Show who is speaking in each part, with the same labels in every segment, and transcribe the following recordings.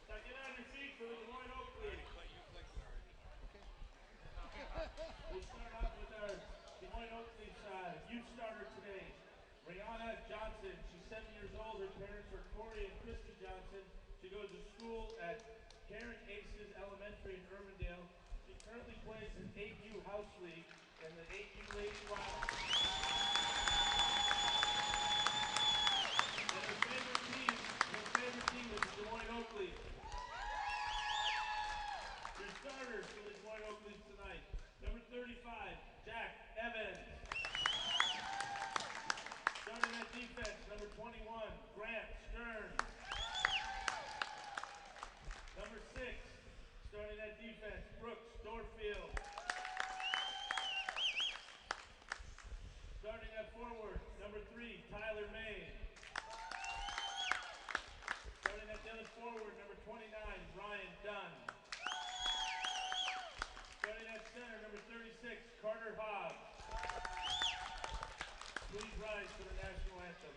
Speaker 1: Now get on your feet for the Des Moines Oak League. We'll start off with our Des Moines Oak Leaf youth starter today. Rihanna Johnson, she's 7 years old. Her parents are Corey and Kristen Johnson. She goes to school at Karen Aces Elementary in Urbandale. She currently plays in 8U House League and the 8U Lady Wild. And her favorite team is the Des Moines Oak Leaf. Your starters for the Des Moines Oak Leaf tonight. Number 35, Jack Evans. Starting at defense, number 21, Grant Stern. Number 6, starting at defense, Brooks Dorfield. Starting at forward, number 3, Tyler May. Starting at the other forward, number 29, Ryan Dunn. Starting at center, number 36, Carter Hobbs. Please rise for the national anthem.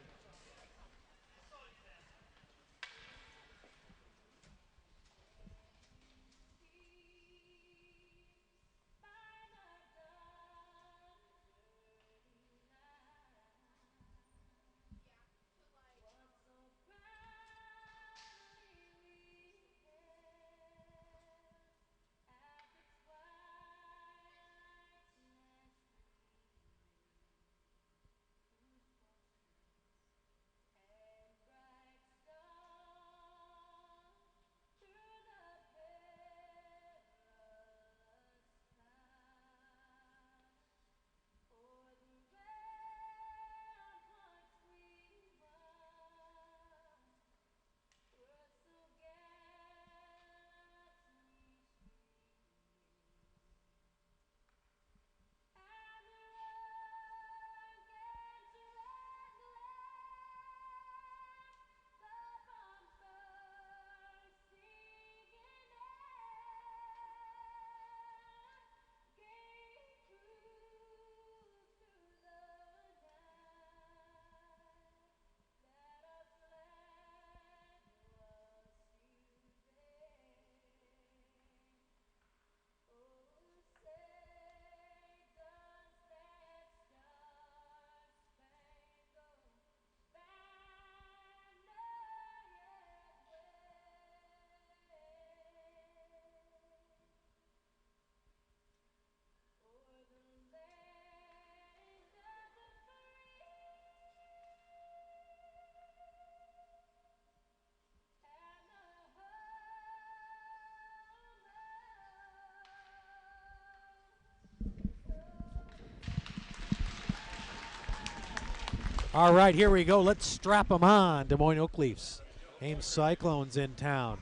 Speaker 2: All right, here we go. Let's strap them on. Des Moines Oak Leafs. Ames Cyclones in town.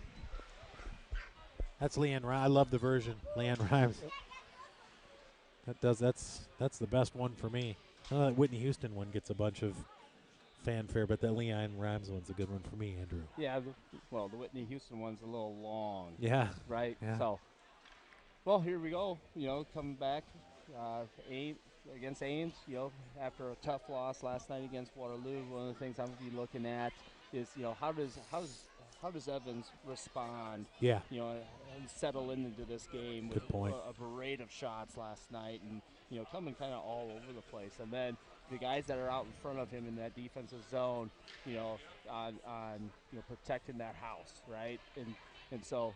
Speaker 2: That's Leanne Rhymes. I love the version. Leanne Rhymes. That's the best one for me. That Whitney Houston one gets a bunch of fanfare, but that Leanne Rhymes one's a good one for me, Andrew.
Speaker 3: Yeah, the Whitney Houston one's a little long.
Speaker 2: Yeah.
Speaker 3: Right?
Speaker 2: Yeah.
Speaker 3: So, well, here we go. Coming back against Ames, after a tough loss last night against Waterloo. One of the things I'm going to be looking at is, how does Evans respond?
Speaker 2: Yeah.
Speaker 3: And settle into this game with a parade of shots last night, and coming kind of all over the place. And then the guys that are out in front of him in that defensive zone, on protecting that house, right? And so,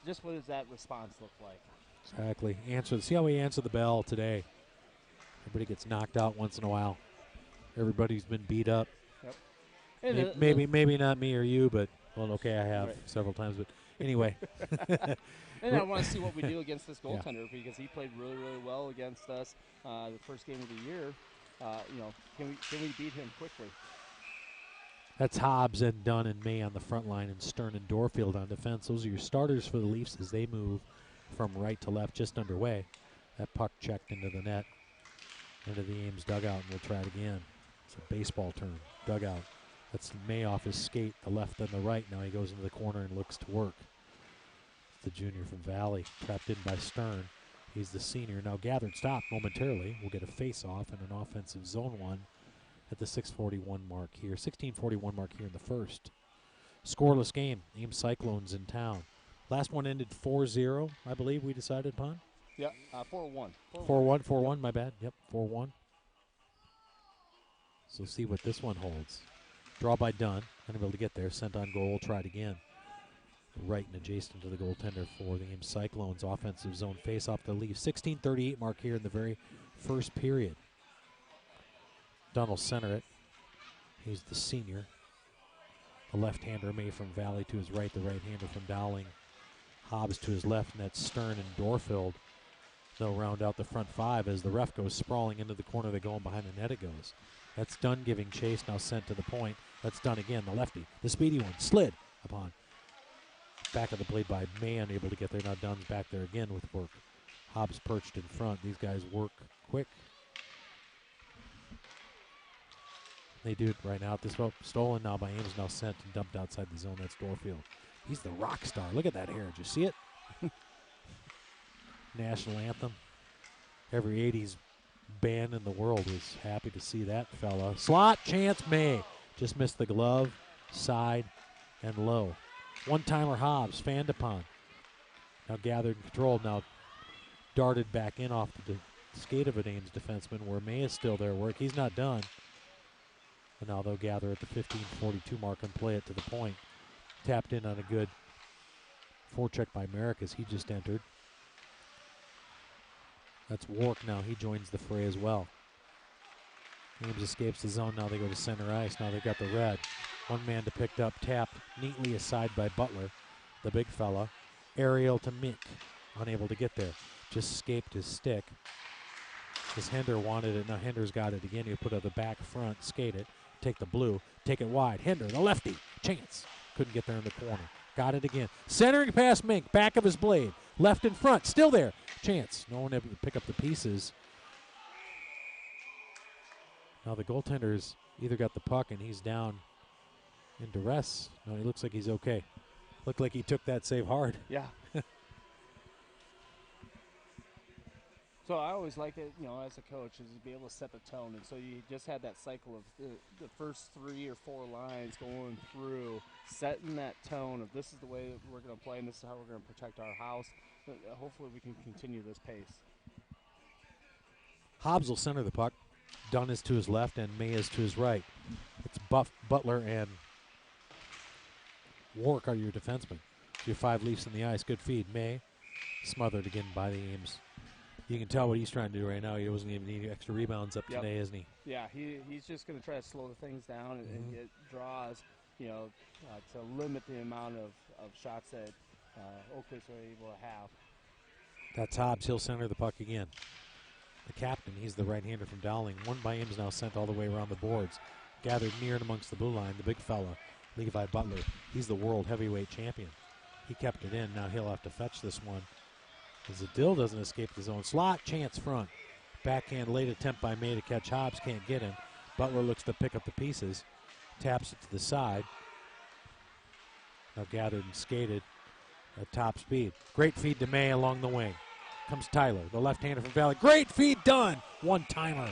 Speaker 3: just what does that response look like?
Speaker 2: Exactly. See how he answered the bell today. Everybody gets knocked out once in a while. Everybody's been beat up.
Speaker 3: Yep.
Speaker 2: Maybe not me or you, but well, okay, I have several times. But anyway.
Speaker 3: And I want to see what we do against this goaltender because he played really, really well against us the first game of the year. Can we beat him quickly?
Speaker 2: That's Hobbs and Dunn and May on the front line, and Stern and Dorfield on defense. Those are your starters for the Leafs as they move from right to left, just underway. That puck checked into the net, into the Ames dugout, and we'll try it again. It's a baseball term, dugout. That's May off his skate, the left and the right. Now he goes into the corner and looks to work. It's the junior from Valley, trapped in by Stern. He's the senior. Now gathered stop momentarily. We'll get a face-off and an offensive zone one at the 6:41 mark here. 16:41 mark here in the first. Scoreless game. Ames Cyclones in town. Last one ended 4-0, I believe we decided upon.
Speaker 3: Yeah, 4-1.
Speaker 2: 4-1, my bad. Yep, 4-1. So see what this one holds. Draw by Dunn. Unable to get there. Sent on goal. Tried again. Right and adjacent to the goaltender for the Ames Cyclones. Offensive zone face off the Leafs. 16:38 mark here in the very first period. Dunn will center it. He's the senior. The left-hander May from Valley to his right. The right-hander from Dowling. Hobbs to his left, and that's Stern and Dorfield. They'll round out the front five as the ref goes sprawling into the corner. They go in behind the net it goes. That's Dunn giving chase, now sent to the point. That's Dunn again, the lefty. The speedy one, slid upon. Back of the blade by May, unable to get there. Now Dunn's back there again with work. Hobbs perched in front. These guys work quick. They do it right now. This one stolen now by Ames, now sent and dumped outside the zone. That's Dorfield. He's the rock star. Look at that hair. Did you see it? National anthem. Every 80s band in the world is happy to see that fella. Slot, chance, May. Just missed the glove, side, and low. One-timer Hobbs, fanned upon. Now gathered and controlled. Now darted back in off the skate of an Ames defenseman where May is still there work. He's not done. And now they'll gather at the 15:42 mark and play it to the point. Tapped in on a good forecheck by Merrick as he just entered. That's Wark now. He joins the fray as well. Ames escapes the zone. Now they go to center ice. Now they've got the red. One man to pick up. Tapped neatly aside by Butler, the big fella. Aerial to Mick. Unable to get there. Just escaped his stick. As Hender wanted it. Now Hender's got it again. He put it at the back front. Skate it. Take the blue. Take it wide. Hender, the lefty. Chance. Couldn't get there in the corner. Got it again. Centering past Mink. Back of his blade. Left in front. Still there. Chance. No one able to pick up the pieces. Now the goaltender's either got the puck and he's down in duress. No, he looks like he's okay. Looked like he took that save hard.
Speaker 3: Yeah. So I always like it, as a coach, is to be able to set the tone. And so you just had that cycle of the first 3 or 4 lines going through, setting that tone of this is the way that we're going to play and this is how we're going to protect our house. But hopefully we can continue this pace.
Speaker 2: Hobbs will center the puck. Dunn is to his left and May is to his right. It's Butler and Wark are your defensemen. Your 5 Leafs in the ice. Good feed. May smothered again by the Ames. You can tell what he's trying to do right now. He doesn't even need extra rebounds up today, isn't he?
Speaker 3: Yeah, he's just going to try to slow the things down and get draws, to limit the amount of shots that Oakley's are able to have.
Speaker 2: That's Hobbs. He'll center the puck again. The captain, he's the right-hander from Dowling. One by Ames now sent all the way around the boards. Gathered near and amongst the blue line, the big fella, Levi Butler. He's the world heavyweight champion. He kept it in. Now he'll have to fetch this one. As the Dill doesn't escape the zone. Slot, chance front. Backhand late attempt by May to catch Hobbs. Can't get him. Butler looks to pick up the pieces. Taps it to the side. Now gathered and skated at top speed. Great feed to May along the wing. Comes Tyler, the left-hander from Valley. Great feed done. One-timer.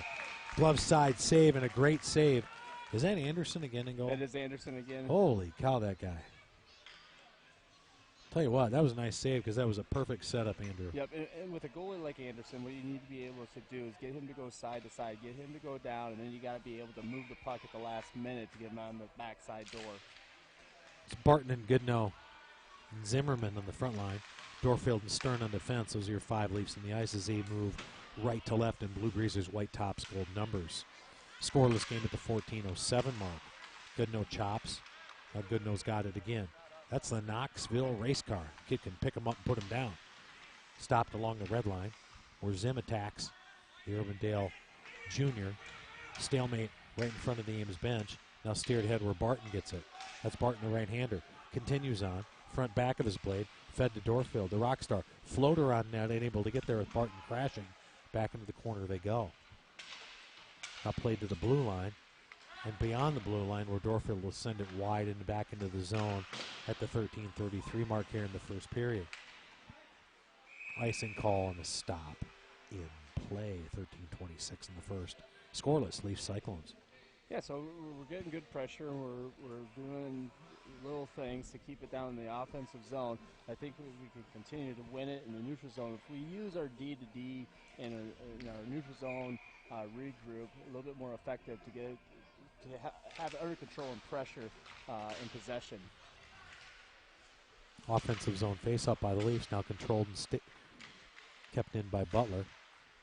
Speaker 2: Glove side save and a great save. Is that Anderson again in goal?
Speaker 3: That is Anderson again.
Speaker 2: Holy cow, that guy. Tell you what, that was a nice save because that was a perfect setup, Andrew.
Speaker 3: Yep, and with a goalie like Anderson, what you need to be able to do is get him to go side to side, get him to go down, and then you got to be able to move the puck at the last minute to get him on the backside door.
Speaker 2: It's Barton and Goodnow and Zimmerman on the front line. Dorfield and Stern on defense. Those are your 5 Leafs in the ice as they move right to left in Blue Greasers' white tops, gold numbers. Scoreless game at the 14:07 mark. Goodnow chops. Now Goodnow's got it again. That's the Knoxville race car. Kid can pick him up and put him down. Stopped along the red line where Zim attacks the Urbandale Jr. Stalemate right in front of the Ames bench. Now steered ahead where Barton gets it. That's Barton, the right-hander. Continues on. Front back of his blade. Fed to Dorfield. The rock star. Floater on net. Ain't able to get there with Barton crashing. Back into the corner they go. Now played to the blue line. And beyond the blue line where Dorfield will send it wide and back into the zone at the 13:33 mark here in the first period. Icing call and a stop in play. 13:26 in the first. Scoreless, Leafs Cyclones.
Speaker 3: Yeah, so we're getting good pressure. We're doing little things to keep it down in the offensive zone. I think we can continue to win it in the neutral zone. If we use our D-to-D in our neutral zone regroup a little bit more effective to have under control and pressure in possession.
Speaker 2: Offensive zone face-up by the Leafs, now controlled and kept in by Butler.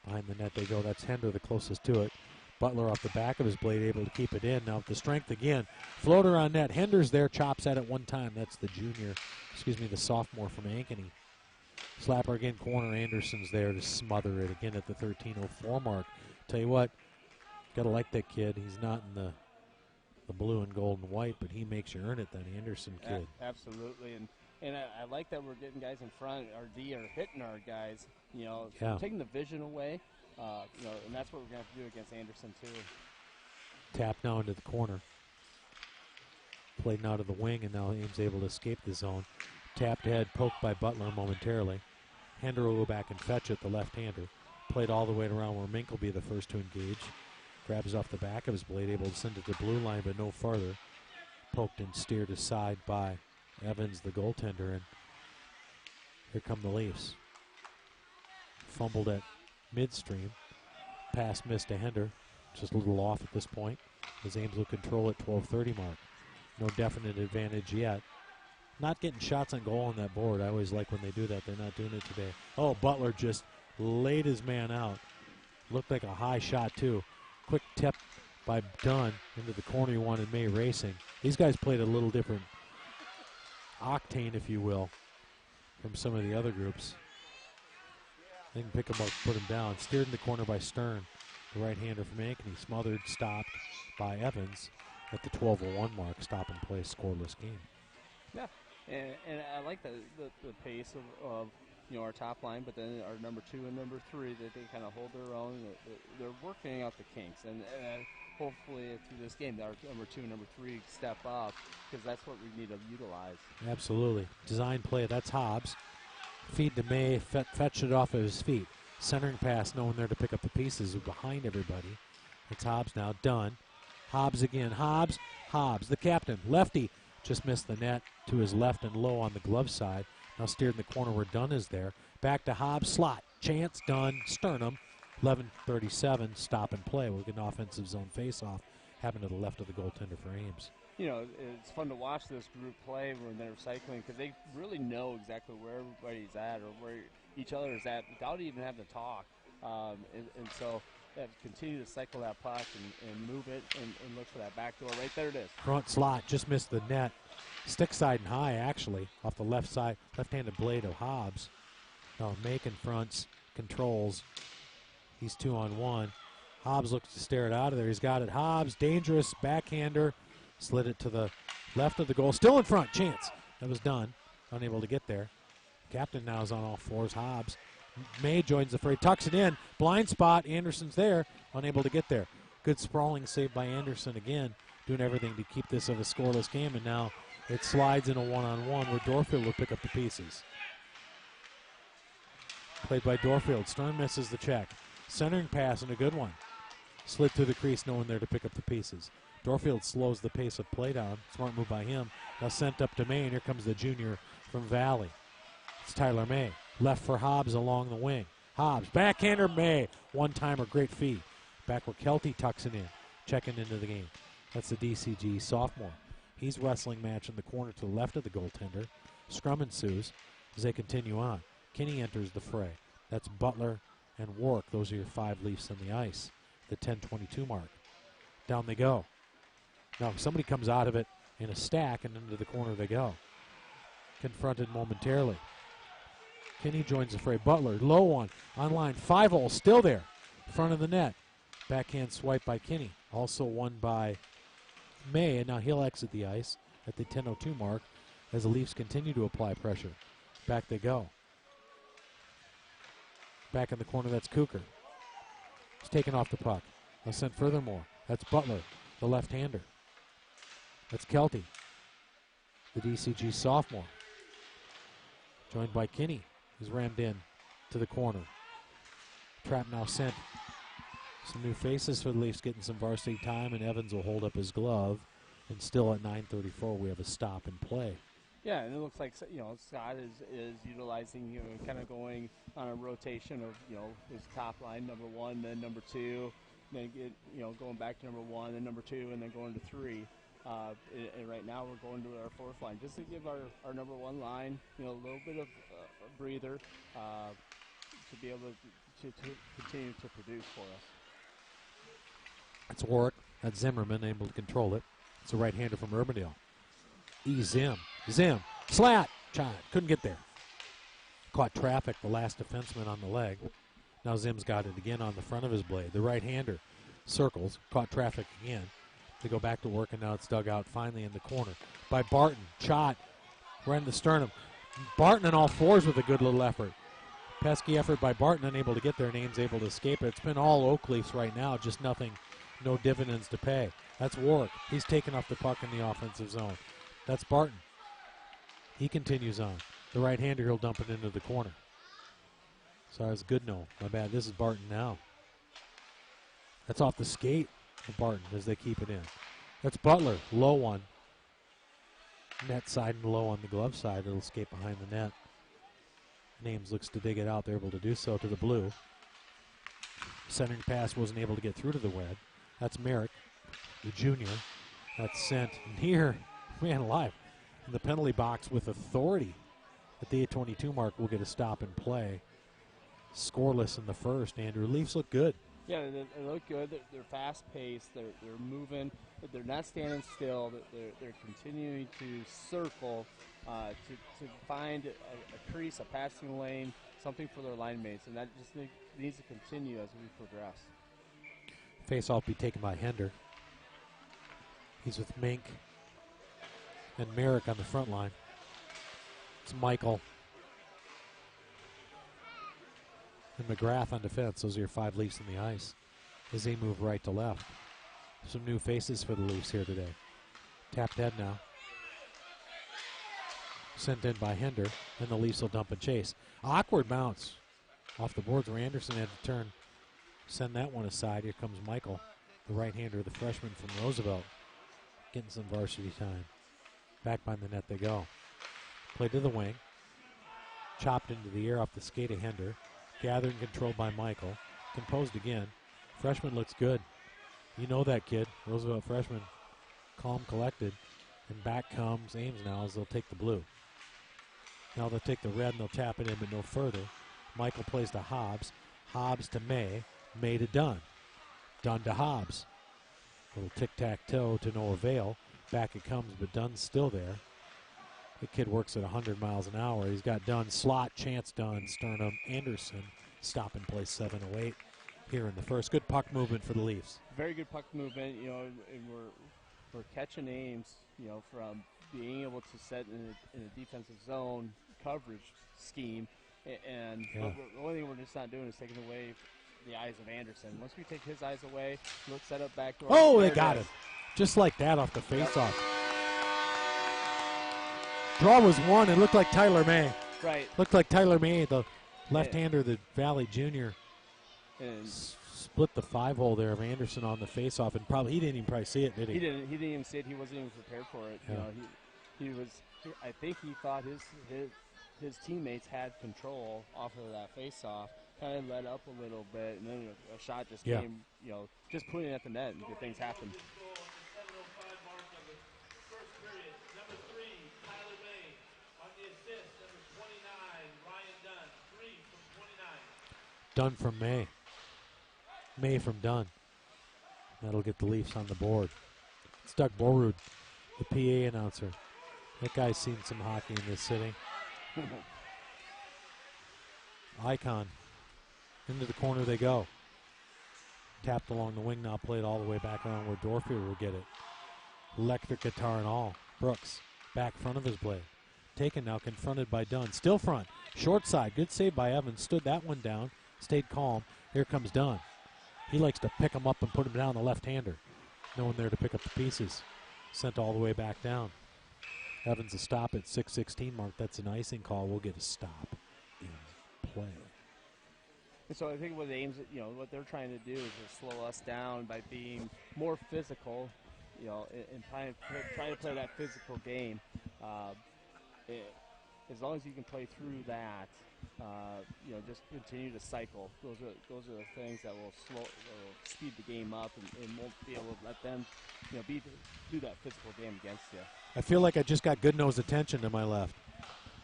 Speaker 2: Behind the net they go. That's Hender the closest to it. Butler off the back of his blade, able to keep it in. Now with the strength again. Floater on net. Hender's there, chops at it one time. That's the the sophomore from Ankeny. Slapper again, corner. Anderson's there to smother it again at the 13:04 mark. Tell you what, got to like that kid. He's not in the blue and gold and white, but he makes you earn it, that Anderson kid.
Speaker 3: Absolutely, and I like that we're getting guys in front. Our D are hitting our guys, taking the vision away, and that's what we're going to have to do against Anderson too.
Speaker 2: Tap now into the corner. Played now to the wing, and now Ames able to escape the zone. Tapped ahead, poked by Butler momentarily. Hender will go back and fetch it, the left-hander. Played all the way around where Mink will be the first to engage. Grabs off the back of his blade, able to send it to blue line, but no farther. Poked and steered aside by Evans, the goaltender, and here come the Leafs. Fumbled at midstream. Pass missed to Hender. Just a little off at this point, as Ames will control at 12:30 mark. No definite advantage yet. Not getting shots on goal on that board. I always like when they do that. They're not doing it today. Oh, Butler just laid his man out. Looked like a high shot, too. Quick tip by Dunn into the corner. You wanted May racing. These guys played a little different octane, if you will, from some of the other groups. They can pick him up, put him down. Steered in the corner by Stern, the right-hander from Ankeny. Smothered, stopped by Evans at the 12:01 mark. Stop and play, scoreless game.
Speaker 3: Yeah, and I like the pace of our top line, but then our number 2 and number 3, that they kind of hold their own. They're working out the kinks, and hopefully through this game, our number 2 and number 3 step up, because that's what we need to utilize.
Speaker 2: Absolutely. Design play, that's Hobbs. Feed to May, fetch it off of his feet. Centering pass, no one there to pick up the pieces behind everybody. It's Hobbs now, done. Hobbs again, Hobbs, the captain, lefty. Just missed the net to his left and low on the glove side. Now steered in the corner where Dunn is there. Back to Hobbs, slot, chance, Dunn, Sternum. 11:37, stop and play. We'll get an offensive zone face-off. Happened to the left of the goaltender for Ames.
Speaker 3: It's fun to watch this group play when they're cycling, because they really know exactly where everybody's at or where each other is at without even having to talk. And so continue to cycle that puck and move it and look for that back door. Right there it is.
Speaker 2: Front slot, just missed the net. Stick side and high, actually, off the left side, left-handed blade of Hobbs. Now Macon fronts, controls. He's 2-on-1. Hobbs looks to stare it out of there. He's got it. Hobbs, dangerous, backhander. Slid it to the left of the goal. Still in front, chance. That was done. Unable to get there. Captain now is on all fours. Hobbs. May joins the fray, tucks it in. Blind spot. Anderson's there. Unable to get there. Good sprawling save by Anderson again. Doing everything to keep this of a scoreless game. And now it slides in a one-on-one where Dorfield will pick up the pieces. Played by Dorfield. Stern misses the check. Centering pass and a good one. Slid through the crease. No one there to pick up the pieces. Dorfield slows the pace of play down. Smart move by him. Now sent up to May, and here comes the junior from Valley. It's Tyler May. Left for Hobbs along the wing. Hobbs, backhander, May. One-timer, great feed. Back where Kelty tucks it in. Checking into the game. That's the DCG sophomore. He's wrestling match in the corner to the left of the goaltender. Scrum ensues as they continue on. Kinney enters the fray. That's Butler and Warwick. Those are your 5 Leafs on the ice. The 10:22 mark. Down they go. Now somebody comes out of it in a stack, and into the corner they go. Confronted momentarily. Kinney joins the fray. Butler, low one, on line. 5-hole, still there. Front of the net. Backhand swipe by Kinney. Also won by May, and now he'll exit the ice at the 10:02 mark as the Leafs continue to apply pressure. Back they go. Back in the corner, that's Kucher. He's taken off the puck. Now sent furthermore. That's Butler, the left-hander. That's Kelty, the DCG sophomore. Joined by Kinney, who's rammed in to the corner. Trap now sent Some new faces for the Leafs getting some varsity time, and Evans will hold up his glove. And still at 9:34, we have a stop and play.
Speaker 3: Yeah, and it looks like, Scott is utilizing, kind of going on a rotation of, his top line, number 1, then number 2, then going back to number 1, then number 2, and then going to 3. And right now we're going to our 4th line, just to give our number 1 line, a little bit of a breather to be able to continue to produce for us.
Speaker 2: That's Warwick. That's Zimmerman, able to control it. It's a right-hander from Urbandale. Zim. Slat. Shot. Couldn't get there. Caught traffic, the last defenseman on the leg. Now Zim's got it again on the front of his blade. The right-hander circles. Caught traffic again. They go back to work, and now it's dug out finally in the corner by Barton. Shot. Right in the sternum. Barton on all fours with a good little effort. Pesky effort by Barton, unable to get there. Ames able to escape it. It's been all Oak Leafs right now, just nothing, no dividends to pay. That's Warwick. He's taken off the puck in the offensive zone. That's Barton. He continues on. The right-hander, he'll dump it into the corner. Sorry, it's Goodnow. My bad. This is Barton now. That's off the skate of Barton as they keep it in. That's Butler. Low one. Net side and low on the glove side. It'll escape behind the net. Ames looks to dig it out. They're able to do so to the blue. Centering pass wasn't able to get through to the web. That's Merrick, the junior. That's sent near, man alive, in the penalty box with authority. At the 8:22 mark, we'll get a stop and play. Scoreless in the first. Andrew, Leafs look good.
Speaker 3: Yeah, they look good. They're fast-paced. They're moving. But they're not standing still. They're continuing to circle to find a crease, a passing lane, something for their line mates, and that just needs to continue as we progress.
Speaker 2: Face-off be taken by Hender. He's with Mink and Merrick on the front line. It's Michael and McGrath on defense. Those are your 5 Leafs in the ice as they move right to left. Some new faces for the Leafs here today. Tapped head now. Sent in by Hender, and the Leafs will dump and chase. Awkward bounce off the boards where Anderson had to turn. Send that one aside. Here comes Michael, the right-hander, the freshman from Roosevelt, getting some varsity time. Back by the net they go. Play to the wing. Chopped into the air off the skate of Hender. Gathered and controlled by Michael. Composed again. Freshman looks good. You know that kid. Roosevelt freshman. Calm, collected. And back comes Ames now as they'll take the blue. Now they'll take the red and they'll tap it in, but no further. Michael plays to Hobbs. Hobbs to May. May to Dunn. Dunn to Hobbs. Little tic-tac-toe to no avail. Back it comes, but Dunn's still there. The kid works at 100 miles an hour. He's got Dunn, slot, chance Dunn, Sternum, Anderson. Stop and play 7:08 here in the first. Good puck movement for the Leafs.
Speaker 3: Very good puck movement, and we're catching Ames, from being able to set in a defensive zone coverage scheme, and the only thing we're just not doing is taking away the eyes of Anderson. Once we take his eyes away, let's set up back door.
Speaker 2: Oh, they got it. Just like that off the faceoff. Draw was won. It looked like Tyler May.
Speaker 3: Right.
Speaker 2: Looked like Tyler May, the left-hander, the Valley junior.
Speaker 3: And
Speaker 2: split the 5-hole there of Anderson on the faceoff, and probably he didn't even probably see it, did he?
Speaker 3: He didn't even see it. He wasn't even prepared for it.
Speaker 2: Yeah.
Speaker 3: He was. I think he thought his teammates had control off of that faceoff. Kind of let up a little bit, and then a shot just came. Just putting it at the net, and good things happen.
Speaker 2: Dunn from May. May from Dunn. That'll get the Leafs on the board. It's Doug Borrud, the PA announcer. That guy's seen some hockey in this city. Icon. Into the corner they go. Tapped along the wing now, played all the way back around where Dorfield will get it. Electric guitar and all. Brooks, back front of his blade. Taken now, confronted by Dunn. Still front. Short side. Good save by Evans. Stood that one down. Stayed calm. Here comes Dunn. He likes to pick him up and put him down, the left-hander. No one there to pick up the pieces. Sent all the way back down. Evans a stop at 6:16 mark. That's an icing call. We'll get a stop in play.
Speaker 3: And so I think what Ames, what they're trying to do is just slow us down by being more physical, and try to play that physical game. As long as you can play through that, just continue to cycle. Those are the things that will speed the game up and won't be able to let them, do that physical game against you.
Speaker 2: I feel like I just got Goodnow's attention to my left.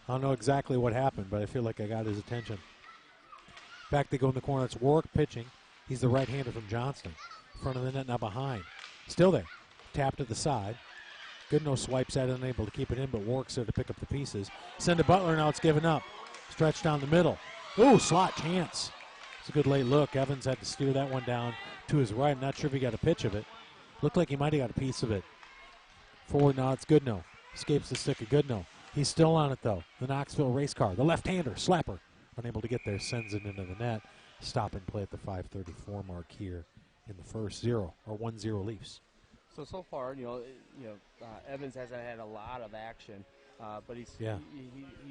Speaker 2: I don't know exactly what happened, but I feel like I got his attention. Back they go in the corner. It's Warwick pitching. He's the right-hander from Johnston. Front of the net, now behind. Still there. Tap to the side. Goodnow swipes at it, unable to keep it in, but Warwick's there to pick up the pieces. Send to Butler, now it's given up. Stretch down the middle. Ooh, slot chance. It's a good late look. Evans had to steer that one down to his right. I'm not sure if he got a pitch of it. Looked like he might have got a piece of it. Forward now, it's Goodnow. Escapes the stick of Goodnow. He's still on it, though. The Knoxville race car. The left-hander, slapper. Unable to get there, sends it into the net. Stop and play at the 5:34 mark here in the first. 1-0 Leafs.
Speaker 3: So far, Evans hasn't had a lot of action, but he's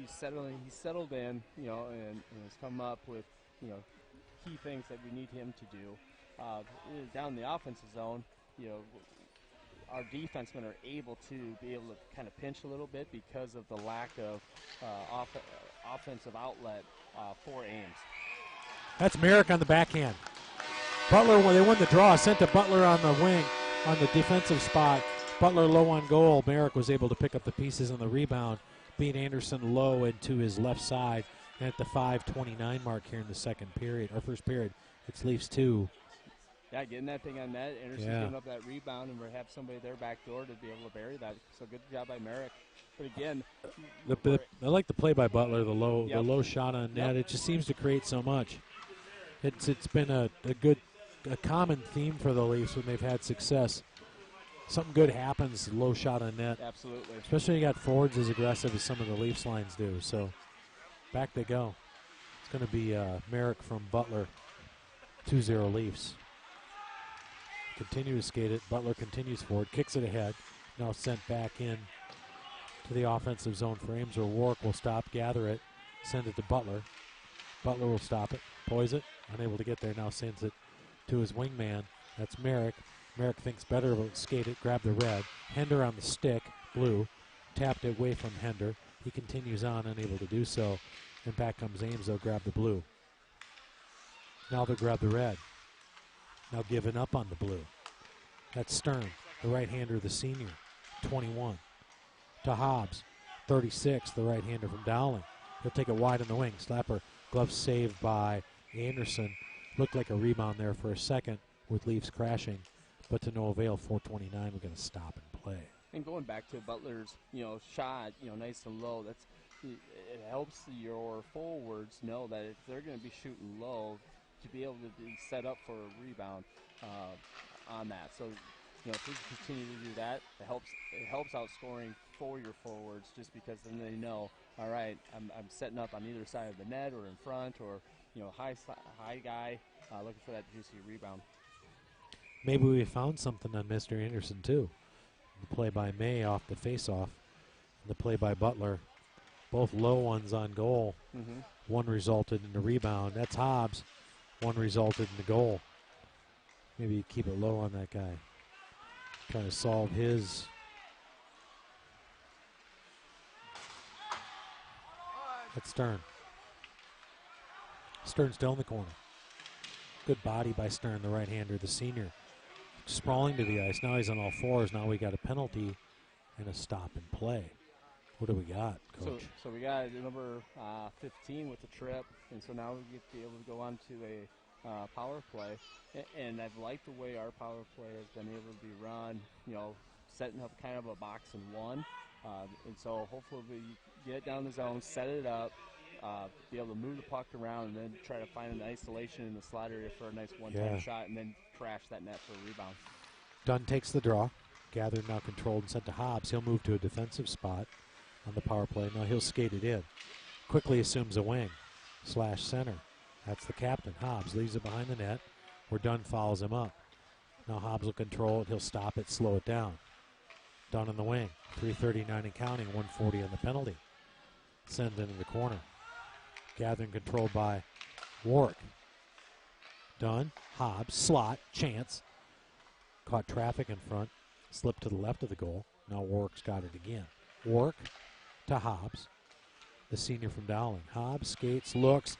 Speaker 3: settled in, and has come up with, key things that we need him to do. Down in the offensive zone, our defensemen are able to kind of pinch a little bit because of the lack of offensive outlet for Ames.
Speaker 2: That's Merrick on the backhand. Butler, when they won the draw, sent to Butler on the wing on the defensive spot. Butler low on goal. Merrick was able to pick up the pieces on the rebound, beat Anderson low into his left side. And at the 5:29 mark here in the first period, it's Leafs 2.
Speaker 3: Yeah, getting that thing on net. Anderson's giving up that rebound, and we have somebody there back door to be able to bury that. So good job by Merrick. But again,
Speaker 2: I like the play by Butler, the low shot on net. It just seems to create so much. It's been a common theme for the Leafs when they've had success. Something good happens, low shot on net.
Speaker 3: Absolutely.
Speaker 2: Especially when you got forwards as aggressive as some of the Leafs lines do. So back they go. It's going to be Merrick from Butler, 2-0 Leafs. Continue to skate it. Butler continues forward, kicks it ahead. Now sent back in to the offensive zone for Ames, or Warwick will stop, gather it, send it to Butler. Butler will stop it, poise it, unable to get there, now sends it to his wingman. That's Merrick. Merrick thinks better of it, skate it, grab the red. Hender on the stick, blue, tapped it away from Hender. He continues on, unable to do so. And back comes Ames, they'll grab the blue. Now they'll grab the red. Now giving up on the blue. That's Stern, the right-hander, the senior, 21. To Hobbs, 36, the right-hander from Dowling. He'll take it wide on the wing. Slapper, glove saved by Anderson. Looked like a rebound there for a second with Leafs crashing, but to no avail. 4:29, we're going to stop and play.
Speaker 3: And going back to Butler's, shot, nice and low, it helps your forwards know that if they're going to be shooting low, to be able to be set up for a rebound on that. So, if we continue to do that, it helps outscoring for your forwards, just because then they know, all right, I'm setting up on either side of the net or in front, or high guy looking for that juicy rebound.
Speaker 2: Maybe we found something on Mr. Anderson too. The play by May off the face-off, and the play by Butler, both low ones on goal.
Speaker 3: Mm-hmm.
Speaker 2: One resulted in a rebound. That's Hobbs. One resulted in the goal. Maybe keep it low on that guy. Trying to solve his. That's Stern. Stern still in the corner. Good body by Stern, the right-hander, the senior. Sprawling to the ice. Now he's on all fours. Now we got a penalty and a stop and play. What do we got, Coach?
Speaker 3: So we got number 15 with the trip, and so now we get to be able to go on to a power play. And I've liked the way our power play has been able to be run, setting up kind of a box and one. And so hopefully we get it down the zone, set it up, be able to move the puck around, and then try to find an isolation in the slot area for a nice one-time shot, and then crash that net for a rebound.
Speaker 2: Dunn takes the draw. Gathered, now controlled and sent to Hobbs. He'll move to a defensive spot on the power play. Now he'll skate it in. Quickly assumes a wing / center. That's the captain. Hobbs leaves it behind the net, where Dunn follows him up. Now Hobbs will control it. He'll stop it, slow it down. Dunn in the wing. 3:39 and counting. 1:40 on the penalty. Sends into the corner. Gathering controlled by Warwick. Done. Hobbs, slot, chance. Caught traffic in front. Slipped to the left of the goal. Now Warwick's got it again. Warwick to Hobbs, the senior from Dowling. Hobbs skates, looks.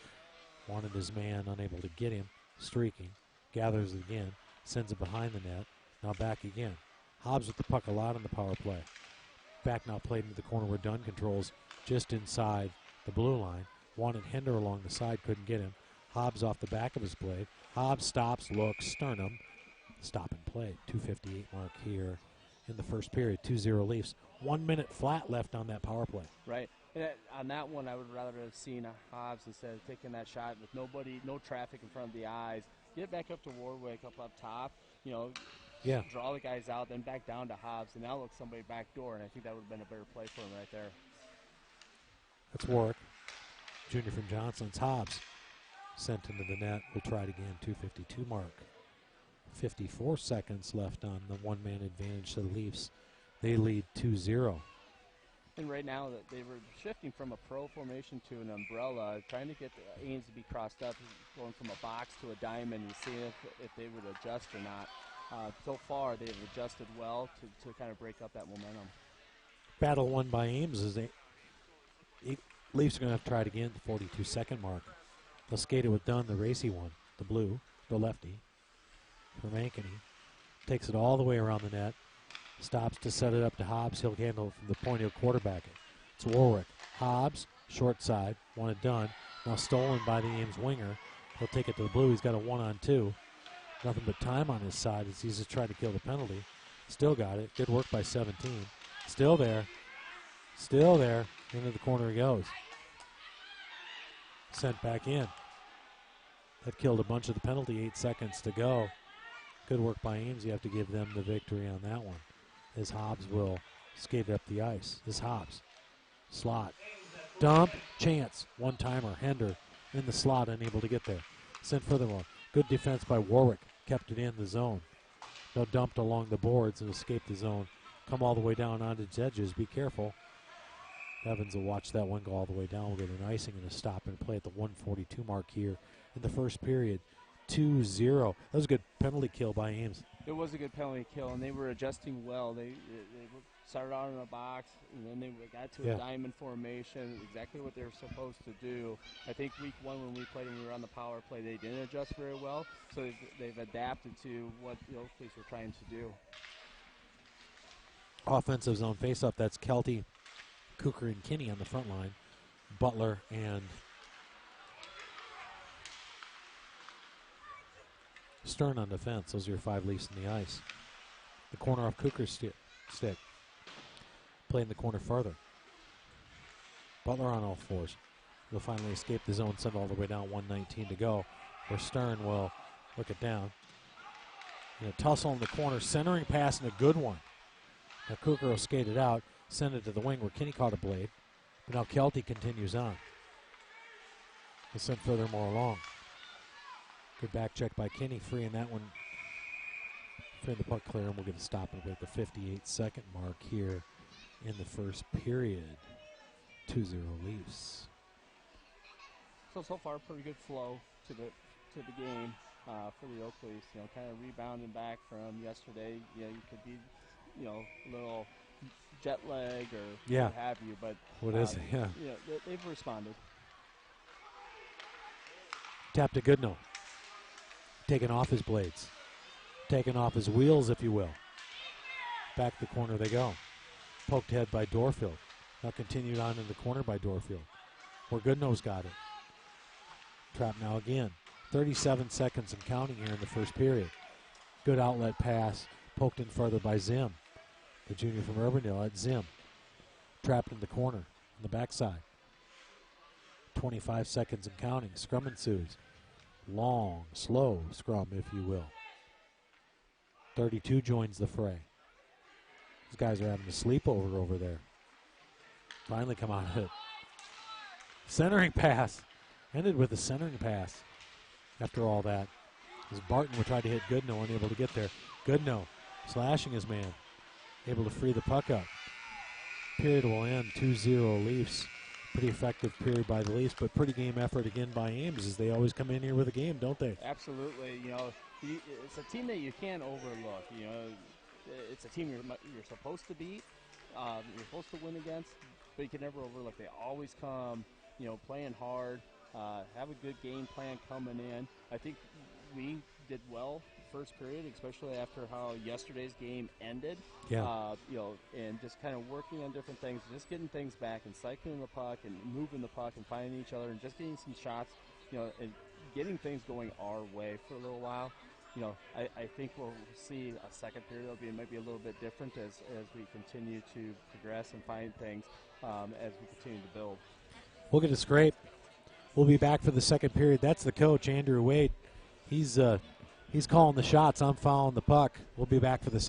Speaker 2: Wanted his man, unable to get him. Streaking. Gathers it again. Sends it behind the net. Now back again. Hobbs with the puck a lot on the power play. Back now played into the corner where Dunn controls just inside the blue line. Wanted Hinder along the side, couldn't get him. Hobbs off the back of his blade. Hobbs stops, looks, sternum. Stop and play. 2:58 mark here in the first period. 2-0 Leafs. 1 minute flat left on that power play.
Speaker 3: Right. And on that one, I would rather have seen Hobbs instead of taking that shot with nobody, no traffic in front of the eyes. Get back up to Warwick up top. Draw the guys out, then back down to Hobbs, and now look somebody back door, and I think that would have been a better play for him right there.
Speaker 2: That's Warwick. Junior from Johnson's. Hobbs sent into the net. We'll try it again. 2:52 mark. 54 seconds left on the one-man advantage to the Leafs. They lead 2-0.
Speaker 3: And right now that they were shifting from a pro formation to an umbrella, trying to get the Ames to be crossed up, going from a box to a diamond, and seeing if they would adjust or not. So far, they've adjusted well to kind of break up that momentum.
Speaker 2: Battle won by Ames as Leafs are going to have to try it again at the 42-second mark. They'll skate it with Dunn, the racy one, the blue, the lefty. Hermankini takes it all the way around the net. Stops to set it up to Hobbs. He'll handle it from the point. He'll quarterback it. It's Warwick. Hobbs, short side, wanted done. Now stolen by the Ames winger. He'll take it to the blue. He's got a 1-on-2. Nothing but time on his side as he's just trying to kill the penalty. Still got it. Good work by 17. Still there. Still there. Into the corner he goes. Sent back in. That killed a bunch of the penalty. 8 seconds to go. Good work by Ames. You have to give them the victory on that one. As Hobbs will skate up the ice. This Hobbs. Slot. Dump. Chance. One-timer. Hender in the slot, unable to get there. Sent furthermore. Good defense by Warwick. Kept it in the zone. No dumped along the boards and escaped the zone. Come all the way down onto its edges. Be careful. Evans will watch that one go all the way down. We'll get an icing and a stop and play at the 1:42 mark here in the first period. 2-0. That was a good penalty kill by Ames.
Speaker 3: It was a good penalty kill, and they were adjusting well. They started out in a box, and then they got to a diamond formation, exactly what they were supposed to do. I think week one when we played and we were on the power play, they didn't adjust very well, so they've adapted to what the Oak Leafs were trying to do.
Speaker 2: Offensive zone faceoff, that's Kelty, Cooker, and Kinney on the front line. Butler and Stern on defense. Those are your 5 Leafs in the ice. The corner off Cooker's stick. Playing the corner farther. Butler on all fours. Will finally escape the zone, send all the way down. 1:19 to go. Where Stern will look it down. Tussle in the corner. Centering pass and a good one. Now Cooker will skate it out. Send it to the wing where Kinney caught a blade. But now Kelty continues on. He'll send furthermore along. Good back check by Kinney, freeing that one. Freeing the puck clear, and we'll get a stop at the 58-second mark here in the first period. 2-0 Leafs.
Speaker 3: So far, pretty good flow to the game for the Oak Leafs. Kind of rebounding back from yesterday. You could be, a little jet lag or what have you, but they've responded.
Speaker 2: Tap to Goodnow. Taken off his blades. Taken off his wheels, if you will. Back the corner they go. Poked head by Dorfield. Now continued on in the corner by Dorfield. Where Goodnow's got it. Trap now again. 37 seconds and counting here in the first period. Good outlet pass. Poked in further by Zim. The junior from Urbandale at Zim. Trapped in the corner on the backside. 25 seconds and counting. Scrum ensues. Long, slow scrum, if you will. 32 joins the fray. These guys are having a sleepover over there. Finally come out of it. Centering pass. Ended with a centering pass after all that. As Barton would try to hit Goodnow, unable to get there. Goodnow slashing his man. Able to free the puck up. Period will end 2-0 Leafs. Pretty effective period by the Leafs, but pretty game effort again by Ames, as they always come in here with a game, don't they?
Speaker 3: Absolutely. It's a team that you can't overlook. It's a team you're supposed to beat, you're supposed to win against, but you can never overlook. They always come, playing hard, have a good game plan coming in. I think we did well first period, especially after how yesterday's game ended.
Speaker 2: Yeah.
Speaker 3: And just kind of working on different things, just getting things back and cycling the puck and moving the puck and finding each other and just getting some shots, and getting things going our way for a little while. I think we'll see a second period might be a little bit different as we continue to progress and find things as we continue to build.
Speaker 2: We'll get a scrape. We'll be back for the second period. That's the coach, Andrew Wade. He's calling the shots. I'm following the puck. We'll be back for the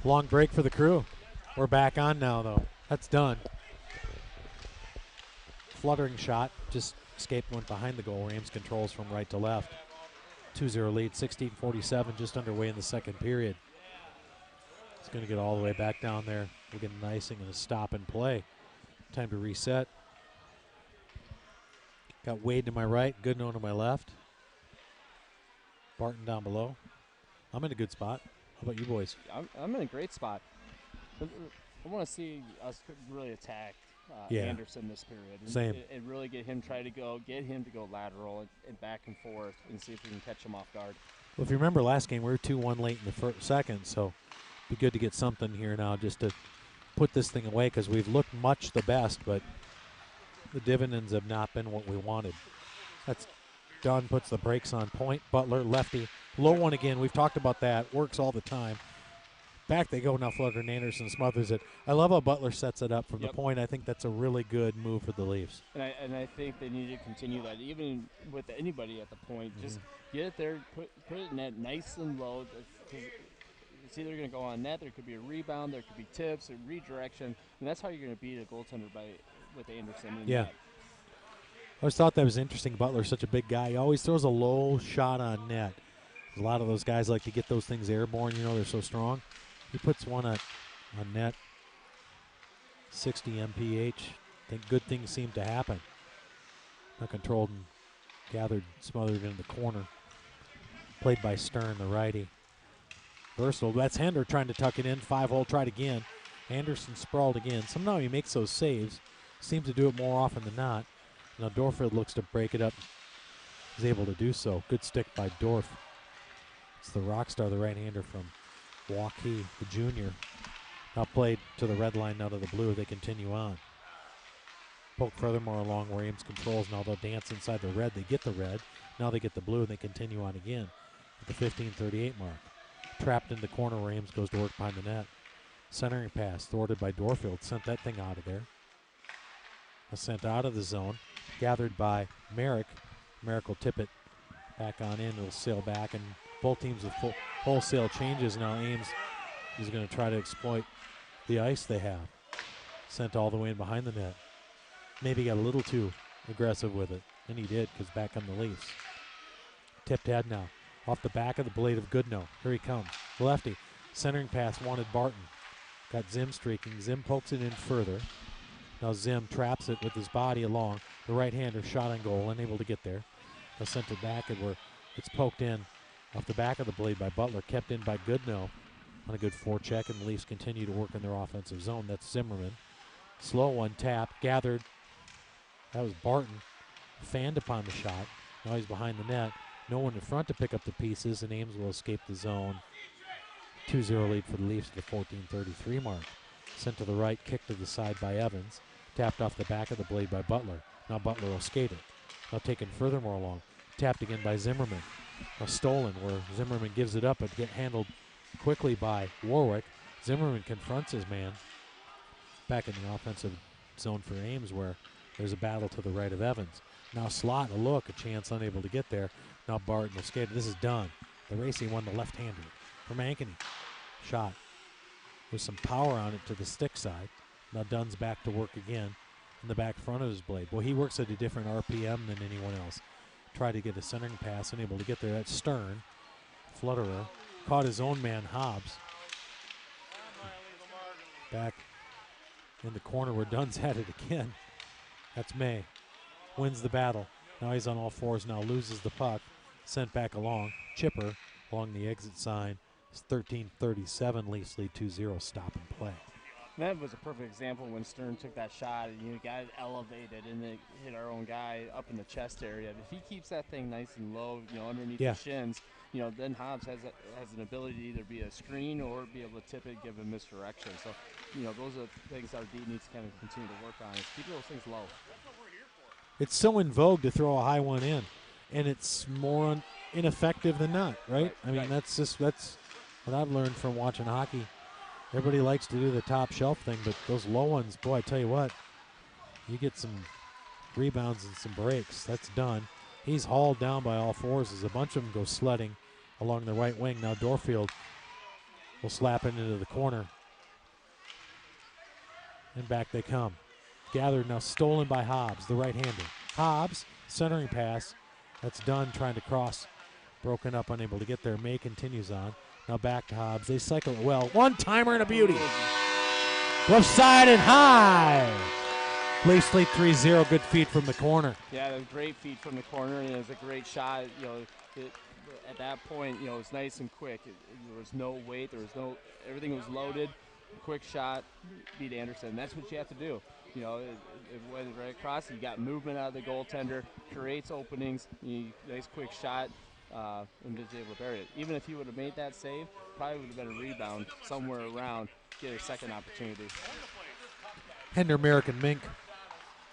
Speaker 2: Long break for the crew. We're back on now, though. That's done. Fluttering shot, just escaped, went behind the goal. Ames controls from right to left. 2-0 lead, 16:47, just underway in the second period. It's going to get all the way back down there. We'll get an icing and a stop and play. Time to reset. Got Wade to my right, Goodnow to my left. Barton down below. I'm in a good spot. How about you boys?
Speaker 3: I'm in a great spot. I want to see us really attack Anderson this period.
Speaker 2: Same.
Speaker 3: And really get him to go lateral and back and forth and see if we can catch him off guard.
Speaker 2: Well, if you remember last game, we were 2-1 late in the second, so it'd be good to get something here now just to put this thing away because we've looked much the best, but the dividends have not been what we wanted. That's done, puts the brakes on point. Butler, lefty, low one again. We've talked about that. Works all the time. Back they go now. Flutter and Anderson smothers it. I love how Butler sets it up from the point. I think that's a really good move for the Leafs.
Speaker 3: And I think they need to continue that, even with anybody at the point. Just get it there, put it in net nice and low. It's either going to go on net, there could be a rebound, there could be tips, a redirection, and that's how you're going to beat a goaltender with Anderson.
Speaker 2: Yeah. Net. I always thought that was interesting. Butler's such a big guy. He always throws a low shot on net. A lot of those guys like to get those things airborne. They're so strong. He puts one on net. 60 mph. I think good things seem to happen. Not controlled and gathered, smothered into the corner. Played by Stern, the righty. Versatile. That's Hender trying to tuck it in. 5-hole, tried again. Anderson sprawled again. Somehow he makes those saves. Seems to do it more often than not. Now Dorfield looks to break it up. He's able to do so. Good stick by Dorf. It's the rock star, the right-hander from Waukee, the junior. Now played to the red line, now to the blue. They continue on. Poke furthermore along where Ames controls. Now they'll dance inside the red. They get the red. Now they get the blue, and they continue on again at the 15:38 mark. Trapped in the corner where Ames goes to work behind the net. Centering pass, thwarted by Dorfield. Sent that thing out of there. Sent out of the zone. Gathered by Merrick. Merrick will tip it back on in. It'll sail back, and both teams with wholesale changes. Now Ames is going to try to exploit the ice they have. Sent all the way in behind the net. Maybe got a little too aggressive with it, and he did because back on the Leafs. Tipped head now. Off the back of the blade of Goodnow. Here he comes. Lefty. Centering pass wanted Barton. Got Zim streaking. Zim pokes it in further. Now Zim traps it with his body along. The right-hander shot on goal, unable to get there. Now sent it back, and it's poked in off the back of the blade by Butler. Kept in by Goodnow on a good forecheck, and the Leafs continue to work in their offensive zone. That's Zimmerman. Slow one, tap, gathered. That was Barton. Fanned upon the shot. Now he's behind the net. No one in front to pick up the pieces, and Ames will escape the zone. 2-0 lead for the Leafs at the 14:33 mark. Sent to the right, kicked to the side by Evans. Tapped off the back of the blade by Butler. Now Butler will skate it. Now taken furthermore along. Tapped again by Zimmerman. Now stolen where Zimmerman gives it up and get handled quickly by Warwick. Zimmerman confronts his man. Back in the offensive zone for Ames where there's a battle to the right of Evans. Now Slot, a look, a chance unable to get there. Now Barton will skate it. This is done. The racing one, the left-hander from Ankeny. Shot with some power on it to the stick side. Now Dunn's back to work again in the back front of his blade. Well, he works at a different RPM than anyone else. Tried to get a centering pass, unable to get there. That's Stern. Flutterer. Caught his own man, Hobbs. Back in the corner where Dunn's had it again. That's May. Wins the battle. Now he's on all fours now. Loses the puck. Sent back along. Chipper along the exit sign. It's 13:37. Leafs lead 2-0. Stop and play.
Speaker 3: That was a perfect example when Stern took that shot and got it elevated and it hit our own guy up in the chest area. If he keeps that thing nice and low, underneath the shins, then Hobbs has an ability to either be a screen or be able to tip it, give him misdirection. So, those are things our D needs to kind of continue to work on. Is keep those things low.
Speaker 2: It's so in vogue to throw a high one in, and it's more ineffective than not, right? I mean, that's what I've learned from watching hockey. Everybody likes to do the top shelf thing, but those low ones, boy, I tell you what, you get some rebounds and some breaks. That's done. He's hauled down by all fours as a bunch of them go sledding along the right wing. Now Dorfield will slap it into the corner. And back they come. Gathered now, stolen by Hobbs, the right-hander. Hobbs, centering pass. That's Dunn trying to cross. Broken up, unable to get there. May continues on. Now back to Hobbs. They cycle it well. One-timer and a beauty. Left side and high. Leafs lead 3-0. Good feed from the corner.
Speaker 3: Yeah, a great feed from the corner, and it was a great shot. You know, at that point, you know, it was nice and quick. There was no wait. Everything was loaded. Quick shot, beat Anderson. That's what you have to do. You know, it went right across. You got movement out of the goaltender, creates openings. Nice quick shot, and was able to bury it. Even if he would have made that save, probably would have been a rebound somewhere around, get a second opportunity.
Speaker 2: Hender, Merrick, and Mink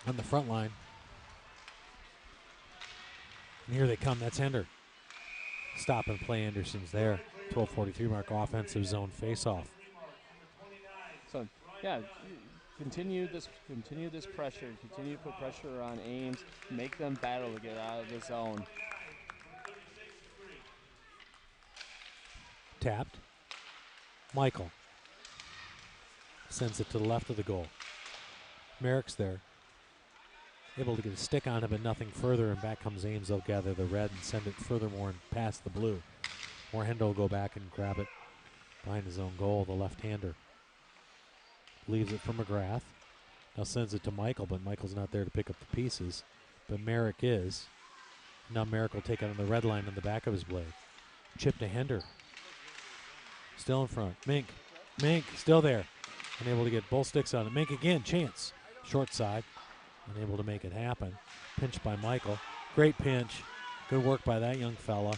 Speaker 2: on the front line. And here they come. That's Hender. Stop and play. Anderson's there. 12:43 mark. Offensive zone face-off.
Speaker 3: So, yeah, continue this pressure. Continue to put pressure on Ames. Make them battle to get out of the zone.
Speaker 2: Tapped. Michael sends it to the left of the goal. Merrick's there. Able to get a stick on it, but nothing further, and back comes Ames. They'll gather the red and send it furthermore and past the blue. Moorhendo will go back and grab it behind his own goal, the left-hander. Leaves it for McGrath. Now sends it to Michael, but Michael's not there to pick up the pieces. But Merrick is. Now Merrick will take it on the red line on the back of his blade. Chip to Hender. Still in front. Mink still there. Unable to get both sticks on it. Mink again, chance. Short side. Unable to make it happen. Pinched by Michael. Great pinch. Good work by that young fella.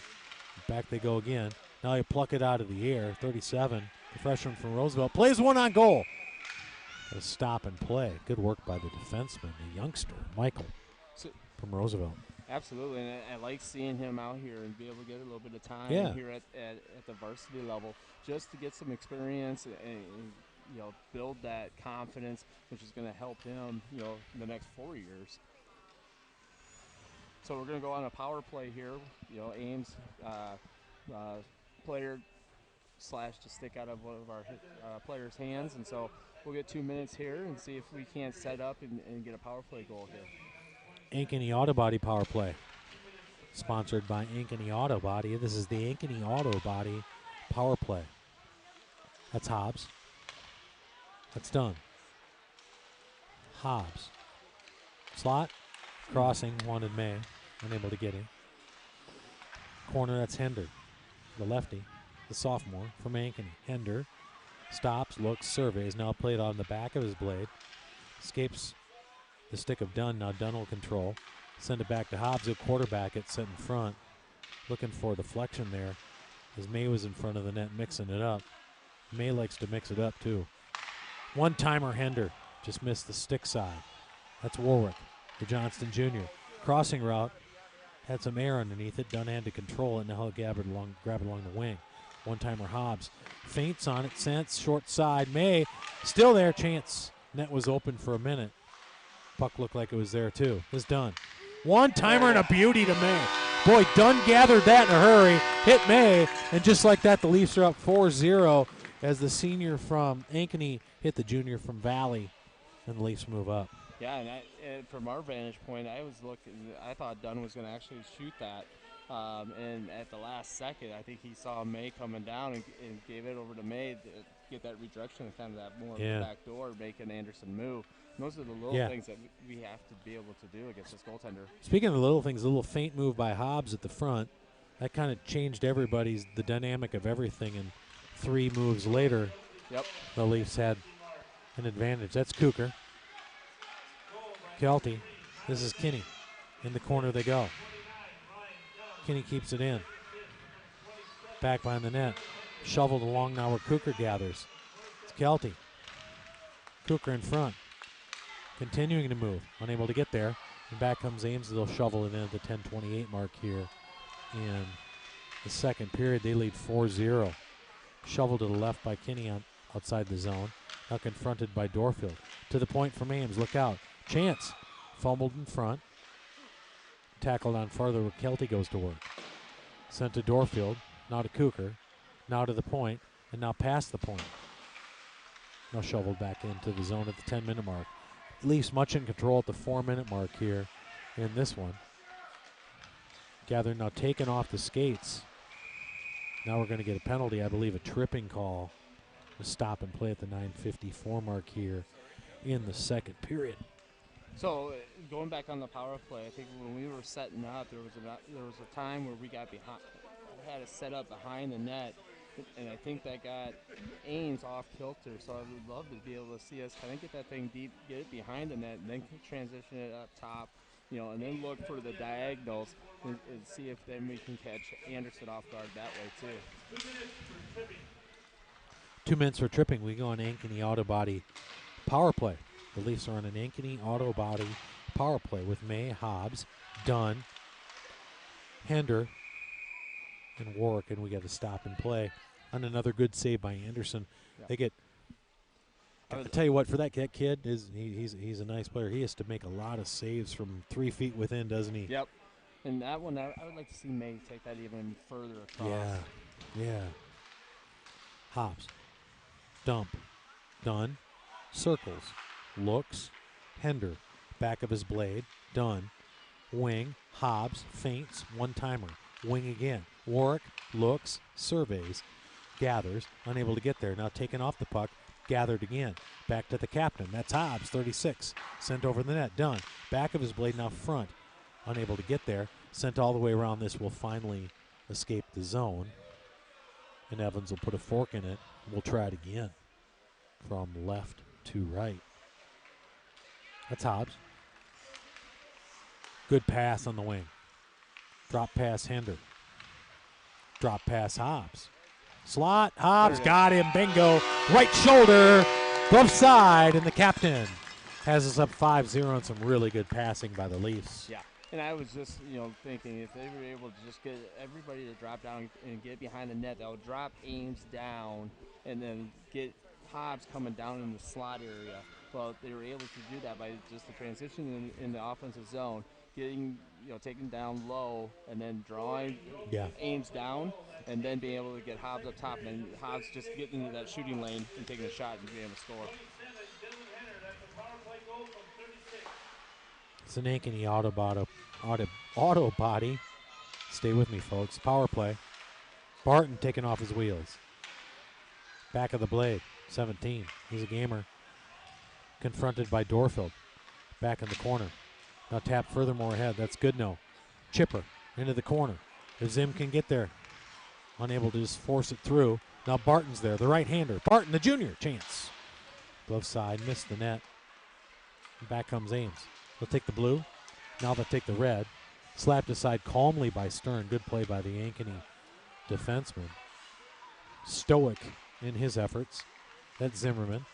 Speaker 2: Back they go again. Now you pluck it out of the air. 37. The freshman from Roosevelt plays one on goal. Got to stop and play. Good work by the defenseman, the youngster, Michael, from Roosevelt.
Speaker 3: Absolutely, and I like seeing him out here and be able to get a little bit of time here at the varsity level, just to get some experience and you know, build that confidence, which is going to help him, you know, in the next 4 years. So we're going to go on a power play here. You know, Ames player slashed a stick out of one of our players' hands, and so we'll get 2 minutes here and see if we can't set up and get a power play goal here.
Speaker 2: Ankeny Auto Body power play. Sponsored by Ankeny Auto Body. This is the Ankeny Auto Body power play. That's Hobbs. That's done. Hobbs. Slot. Crossing. Wanted May. Unable to get him. Corner, that's Hender. The lefty. The sophomore from Ankeny. Hender. Stops, looks, surveys. Now played on the back of his blade. Escapes the stick of Dunn. Now Dunn will control. Send it back to Hobbs. He'll quarterback it, set in front. Looking for a deflection there as May was in front of the net mixing it up. May likes to mix it up too. One-timer Hender. Just missed the stick side. That's Warwick, the Johnston Jr. Crossing route. Had some air underneath it. Dunn had to control it. Now he'll grab it along the wing. One-timer Hobbs. Feints on it. Sents. Short side. May. Still there. Chance. Net was open for a minute. Puck looked like it was there too. It's done. One-timer and a beauty to May. Boy, Dunn gathered that in a hurry. Hit May. And just like that, the Leafs are up 4-0 as the senior from Ankeny hit the junior from Valley. And the Leafs move up.
Speaker 3: Yeah, and from our vantage point, I thought Dunn was going to actually shoot that. And at the last second, I think he saw May coming down and gave it over to May to get that redirection and kind of that more back door, making Anderson move. And those are the little things that we have to be able to do against this goaltender. Speaking
Speaker 2: of the little things, a little feint move by Hobbs at the front, that kind of changed the dynamic of everything. And 3 moves later, the Leafs had an advantage. That's Kucher. Kelty. This is Kinney. In the corner they go. Kinney keeps it in. Back behind the net. Shoveled along now where Kucher gathers. It's Kelty. Kucher in front. Continuing to move. Unable to get there. And back comes Ames. They'll shovel it in at the 10:28 mark here in the second period. They lead 4-0. Shoveled to the left by Kinney outside the zone. Now confronted by Dorfield. To the point from Ames. Look out. Chance. Fumbled in front. Tackled on farther where Kelty goes to work. Sent to Dorfield. Now to Kucher. Now to the point. and now past the point. Now shoveled back into the zone at the 10-minute mark. Leafs much in control at the 4-minute mark here in this one. Gather now taken off the skates. Now we're going to get a penalty, I believe a tripping call. A stop and play at the 9:54 mark here in the second period.
Speaker 3: So going back on the power play, I think when we were setting up, there was a time where we got behind, had it set up behind the net, and I think that got Ames off kilter. So I would love to be able to see us kind of get that thing deep, get it behind the net, and then transition it up top, and then look for the diagonals and see if then we can catch Anderson off guard that way too.
Speaker 2: 2 minutes for tripping. We go on Ankeny auto body power play. The Leafs are on an Ankeny auto body power play with May, Hobbs, Dunn, Hender, and Warwick, and we get a stop and play on another good save by Anderson.
Speaker 3: Yeah.
Speaker 2: They get. I'll tell you what, for that kid, he's a nice player. He has to make a lot of saves from 3 feet within, doesn't he?
Speaker 3: Yep. And that one, I would like to see May take that even further across.
Speaker 2: Yeah. Hobbs, dump, Dunn, circles, looks, Hender, back of his blade, Dunn, wing, Hobbs, feints, one-timer, wing again. Warwick looks, surveys, gathers, unable to get there. Now taken off the puck, gathered again. Back to the captain. That's Hobbs, 36. Sent over the net. Dunn. Back of his blade now front. Unable to get there. Sent all the way around. This will finally escape the zone. And Evans will put a fork in it. We'll try it again. From left to right. That's Hobbs. Good pass on the wing. Drop pass Hender. Drop pass Hobbs. Slot, Hobbs got him, bingo. Right shoulder, glove side, and the captain has us up 5-0 on some really good passing by the Leafs.
Speaker 3: Yeah, and I was just, thinking if they were able to just get everybody to drop down and get behind the net, that would drop Ames down and then get Hobbs coming down in the slot area. Well, they were able to do that by just the transition in the offensive zone, getting, taking down low and then drawing Ames down, and then being able to get Hobbs up top, and then Hobbs just getting into that shooting lane and taking a shot and being able to score.
Speaker 2: It's an Ankeny auto body. Stay with me, folks. Power play. Barton taking off his wheels. Back of the blade, 17. He's a gamer. Confronted by Dorfield. Back in the corner. Now tap furthermore ahead. That's Goodnow. Chipper into the corner. If Zim can get there. Unable to just force it through. Now Barton's there, the right-hander. Barton, the junior, chance. Glove side, missed the net. And back comes Ames. They'll take the blue. Now they'll take the red. Slapped aside calmly by Stern. Good play by the Ankeny defenseman. Stoic in his efforts. That's Zimmerman.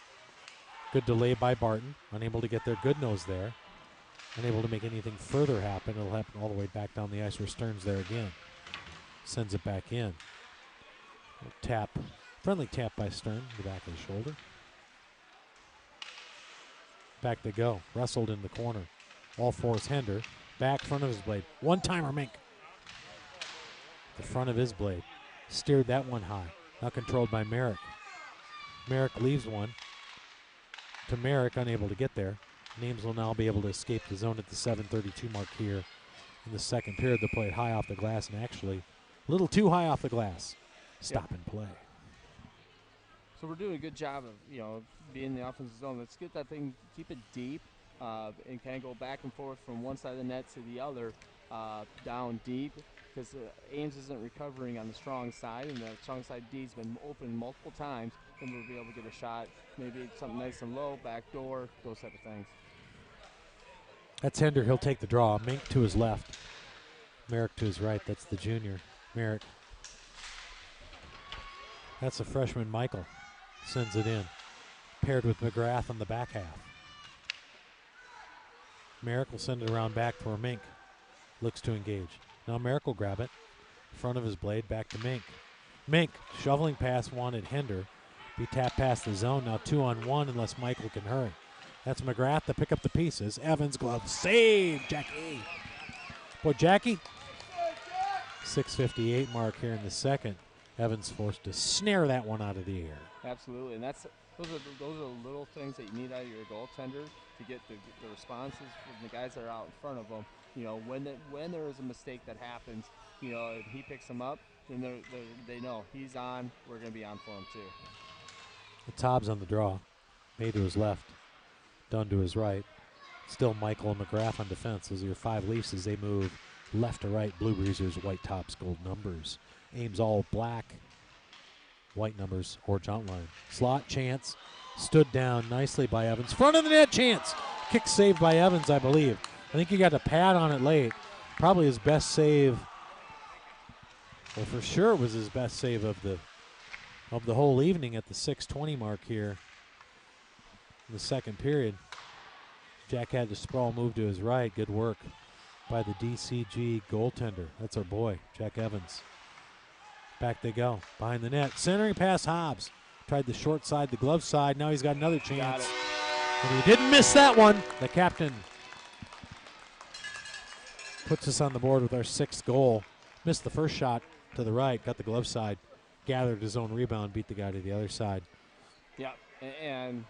Speaker 2: Good delay by Barton. Unable to get there. Goodnow's there. Unable to make anything further happen. It'll happen all the way back down the ice where Stern's there again. Sends it back in. Tap. Friendly tap by Stern. The back of the shoulder. Back they go. Wrestled in the corner. All fours Hender. Back front of his blade. One-timer Mink. The front of his blade. Steered that one high. Now controlled by Merrick. Merrick leaves one to Merrick, unable to get there. Ames will now be able to escape the zone at the 7:32 mark here in the second period. They'll play it high off the glass, and actually a little too high off the glass. Stop and play.
Speaker 3: So we're doing a good job of, being in the offensive zone. Let's get that thing, keep it deep, and kind of go back and forth from one side of the net to the other, down deep, because Ames isn't recovering on the strong side, and the strong side D's been open multiple times, and we'll be able to get a shot, maybe something nice and low, back door, those type of things.
Speaker 2: That's Hender. He'll take the draw. Mink to his left. Merrick to his right. That's the junior. Merrick. That's the freshman, Michael. Sends it in. Paired with McGrath on the back half. Merrick will send it around back for Mink. Looks to engage. Now Merrick will grab it. Front of his blade, back to Mink. Mink, shoveling pass wanted Hender. Be tapped past the zone. Now 2-on-1 unless Michael can hurry. That's McGrath to pick up the pieces. Evans glove save. Jackie. Boy, Jackie. 6:58 mark here in the second. Evans forced to snare that one out of the air.
Speaker 3: Absolutely, and those are little things that you need out of your goaltender to get the responses from the guys that are out in front of them. When there is a mistake that happens, if he picks them up, then they know he's on. We're going to be on for him too.
Speaker 2: It's Hobbs on the draw. May to his left. Dunn to his right. Still Michael and McGrath on defense. Those are your 5 Leafs as they move left to right. Blue Breezers, white tops, gold numbers. Ames all black. White numbers, orange outline. Slot chance. Stood down nicely by Evans. Front of the net chance. Kick saved by Evans, I believe. I think he got a pad on it late. Probably his best save. Well, for sure it was his best save of the whole evening at the 6:20 mark here in the second period. Jack had to sprawl move to his right. Good work by the DCG goaltender. That's our boy, Jack Evans. Back they go. Behind the net. Centering pass Hobbs. Tried the short side, the glove side. Now he's got another chance. And he didn't miss that one. The captain puts us on the board with our 6th goal. Missed the first shot to the right. Got the glove side. Gathered his own rebound. Beat the guy to the other side.
Speaker 3: Yeah, and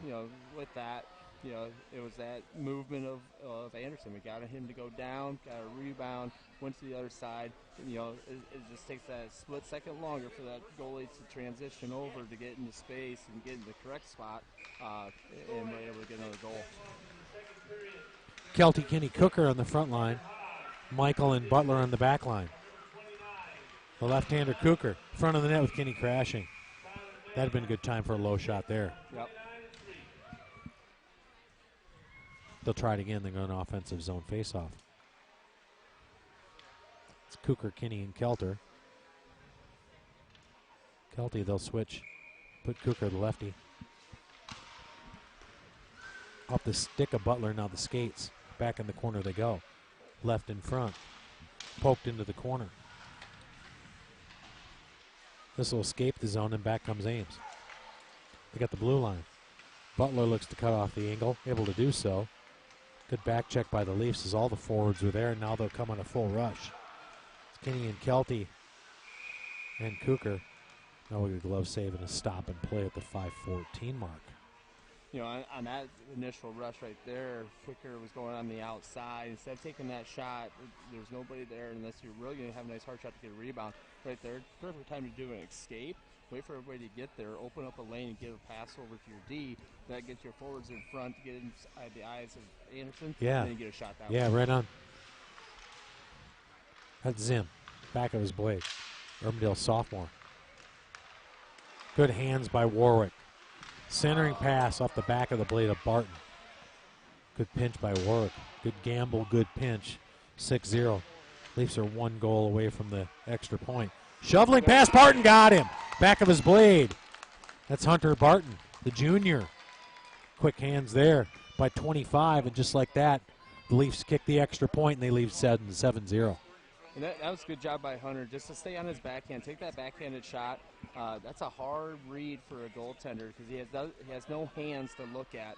Speaker 3: with that, it was that movement of Anderson. We got him to go down, got a rebound, went to the other side. It just takes that split second longer for that goalie to transition over to get into space and get in the correct spot, and we're able to get another goal.
Speaker 2: Kelty, Kinney, Cooker on the front line. Michael and Butler on the back line. The left-hander Cooker, front of the net with Kinney crashing. That'd have been a good time for a low shot there.
Speaker 3: Yep.
Speaker 2: They'll try it again. They're going to offensive zone faceoff. It's Cooker, Kinney, and Kelter. Kelty, they'll switch. Put Cooker, the lefty. Off the stick of Butler, now the skates. Back in the corner they go. Left in front. Poked into the corner. This will escape the zone, and back comes Ames. They got the blue line. Butler looks to cut off the angle, able to do so. Good back check by the Leafs as all the forwards were there, and now they'll come on a full rush. It's Kinney and Kelty and Cooker. Now we get a glove save and a stop and play at the 5:14 mark.
Speaker 3: On that initial rush right there, Cooker was going on the outside. Instead of taking that shot, there's nobody there unless you're really going to have a nice hard shot to get a rebound. Right there, perfect time to do an escape. Wait for everybody to get there, open up a lane and give a pass over to your D. That gets your forwards in front to get inside the eyes of Anderson.
Speaker 2: Yeah.
Speaker 3: And then you get a shot that
Speaker 2: way.
Speaker 3: way.
Speaker 2: Right on. That's Zim. Back of his blade. Urbandale sophomore. Good hands by Warwick. Centering pass off the back of the blade of Barton. Good pinch by Warwick. Good gamble, good pinch. 6-0. Leafs are 1 goal away from the extra point. Shoveling pass, Barton got him. Back of his blade. That's Hunter Barton, the junior. Quick hands there by 25, and just like that, the Leafs kick the extra point, and they leave 7-0.
Speaker 3: And that was a good job by Hunter, just to stay on his backhand, take that backhanded shot. That's a hard read for a goaltender because he has no hands to look at.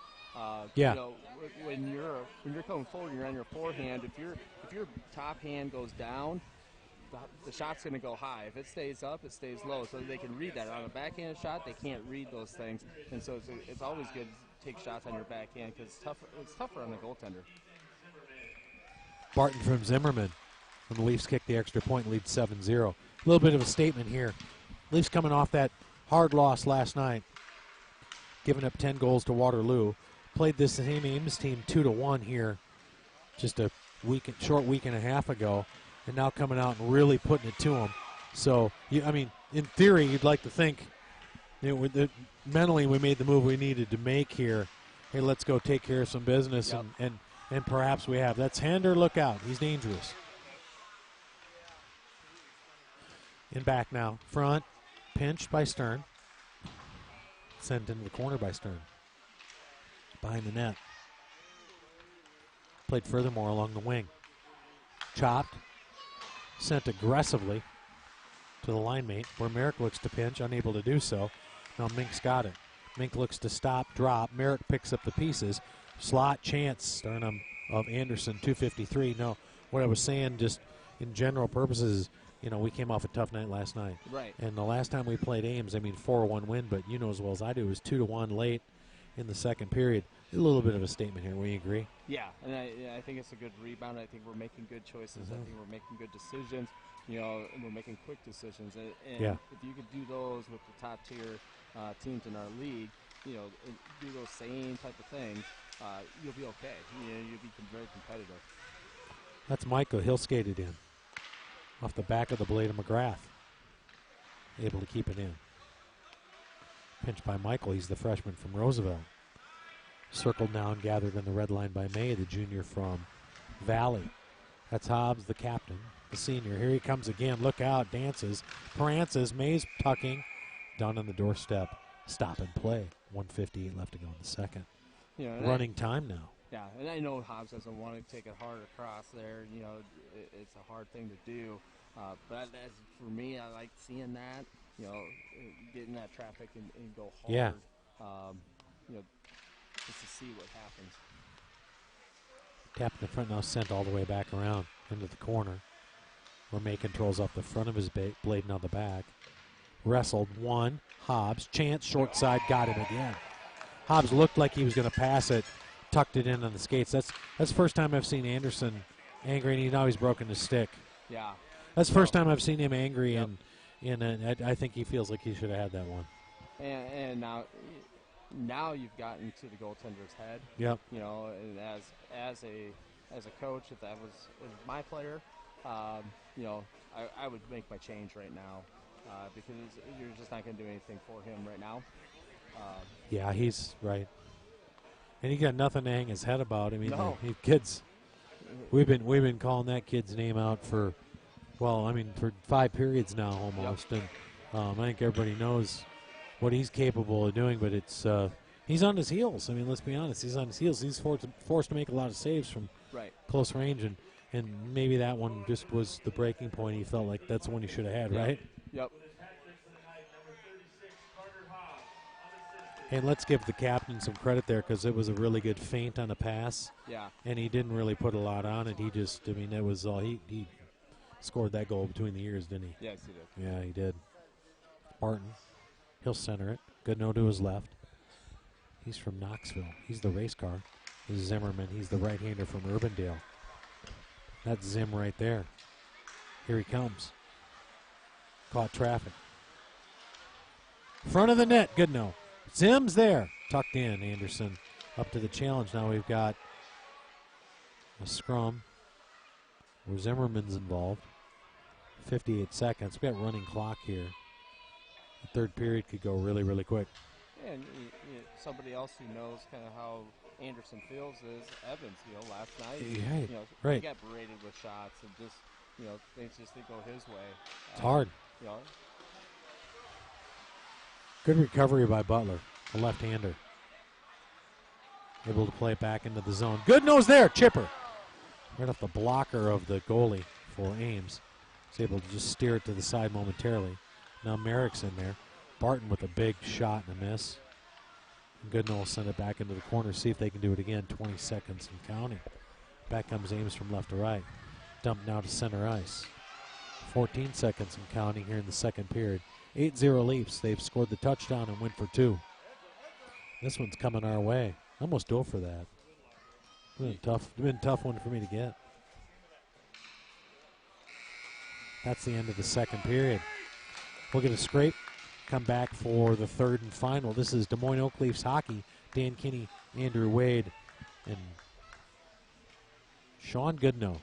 Speaker 3: When you're coming forward, and you're on your forehand. If your top hand goes down, the shot's going to go high. If it stays up, it stays low. So they can read that. On a backhanded shot, they can't read those things, and so it's always good to take shots on your backhand because it's tougher on the goaltender.
Speaker 2: Barton from Zimmerman. When the Leafs kick the extra point, lead 7-0. A little bit of a statement here. Leafs coming off that hard loss last night, giving up 10 goals to Waterloo. Played this same Ames team 2-1 here just a short week and a half ago, and now coming out and really putting it to them. So, in theory, you'd like to think mentally we made the move we needed to make here. Hey, let's go take care of some business,
Speaker 3: yep.
Speaker 2: and perhaps we have. That's Hender, look out. He's dangerous. In back now. Front. Pinched by Stern. Sent into the corner by Stern. Behind the net. Played furthermore along the wing. Chopped. Sent aggressively to the line mate, where Merrick looks to pinch, unable to do so. Now Mink's got it. Mink looks to stop, drop. Merrick picks up the pieces. Slot chance. Sternum of Anderson, 2:53. No, what I was saying just in general purposes, we came off a tough night last night.
Speaker 3: Right.
Speaker 2: And the last time we played Ames, 4-1 win, but you know as well as I do, it was 2-1 late in the second period. A little bit of a statement here. Will you agree?
Speaker 3: Yeah, and I think it's a good rebound. I think we're making good choices. I think we're making good decisions. And we're making quick decisions. And if you could do those with the top tier teams in our league, and do those same type of things, you'll be okay. You'll be very competitive.
Speaker 2: That's Michael. He'll skate it in. Off the back of the blade of McGrath. Able to keep it in. Pinch by Michael. He's the freshman from Roosevelt. Circled now and gathered in the red line by May, the junior from Valley. That's Hobbs, the captain, the senior. Here he comes again. Look out. Dances. Prances. May's tucking. Down on the doorstep. Stop and play. 1:58 left to go in the second. Running time now.
Speaker 3: Yeah, and I know Hobbs doesn't want to take it hard across there. It's a hard thing to do. But for me, I like seeing that, getting that traffic and go hard.
Speaker 2: Yeah.
Speaker 3: Just to see what happens.
Speaker 2: Tap in the front now, sent all the way back around into the corner. May controls off the front of his blade, now the back. Wrestled one. Hobbs. Chance, short side, got him again. Hobbs looked like he was going to pass it, tucked it in on the skates. That's the first time I've seen Anderson angry, and now he's broken his stick.
Speaker 3: Yeah.
Speaker 2: That's the first time I've seen him angry, and I think he feels like he should have had that one.
Speaker 3: And now you've gotten to the goaltender's head.
Speaker 2: Yep.
Speaker 3: And as a coach, if that was my player, I would make my change right now because you're just not going to do anything for him right now.
Speaker 2: Yeah, he's right. And he got nothing to hang his head about.
Speaker 3: No.
Speaker 2: Kids, we've been calling that kid's name out for 5 periods now almost.
Speaker 3: Yep.
Speaker 2: And I think everybody knows what he's capable of doing, but it's he's on his heels. Let's be honest, he's on his heels. He's forced to make a lot of saves from close range, and maybe that one just was the breaking point. He felt like that's the one he should have had, right?
Speaker 3: Yep.
Speaker 2: And let's give the captain some credit there because it was a really good feint on a pass.
Speaker 3: Yeah.
Speaker 2: And he didn't really put a lot on it. He just, that was all. He scored that goal between the ears, didn't he?
Speaker 3: Yes, he did.
Speaker 2: Yeah, he did. Barton, he'll center it. Goodnow to his left. He's from Knoxville. He's the race car. This is Zimmerman. He's the right-hander from Urbandale. That's Zim right there. Here he comes. Caught traffic. Front of the net, Goodnow. Zim's there. Tucked in, Anderson up to the challenge. Now we've got a scrum where Zimmerman's involved. 58 seconds. We've got running clock here. The third period could go really, really quick.
Speaker 3: And somebody else who knows kind of how Anderson feels is Evans. Last night,
Speaker 2: right.
Speaker 3: He got berated with shots and just, things just didn't go his way.
Speaker 2: It's hard. Good recovery by Butler, the left-hander. Able to play it back into the zone. Goodnow's there, chipper. Right off the blocker of the goalie for Ames. He's able to just steer it to the side momentarily. Now Merrick's in there. Barton with a big shot and a miss. And Goodnow will send it back into the corner, see if they can do it again. 20 seconds and counting. Back comes Ames from left to right. Dumped now to center ice. 14 seconds and counting here in the second period. 8-0 Leafs. They've scored the touchdown and went for 2. This one's coming our way. Almost go for that. It's been a tough one for me to get. That's the end of the second period. We'll get a scrape. Come back for the third and final. This is Des Moines Oak Leafs hockey. Dan Kinney, Andrew Wade, and Sean Goodnow.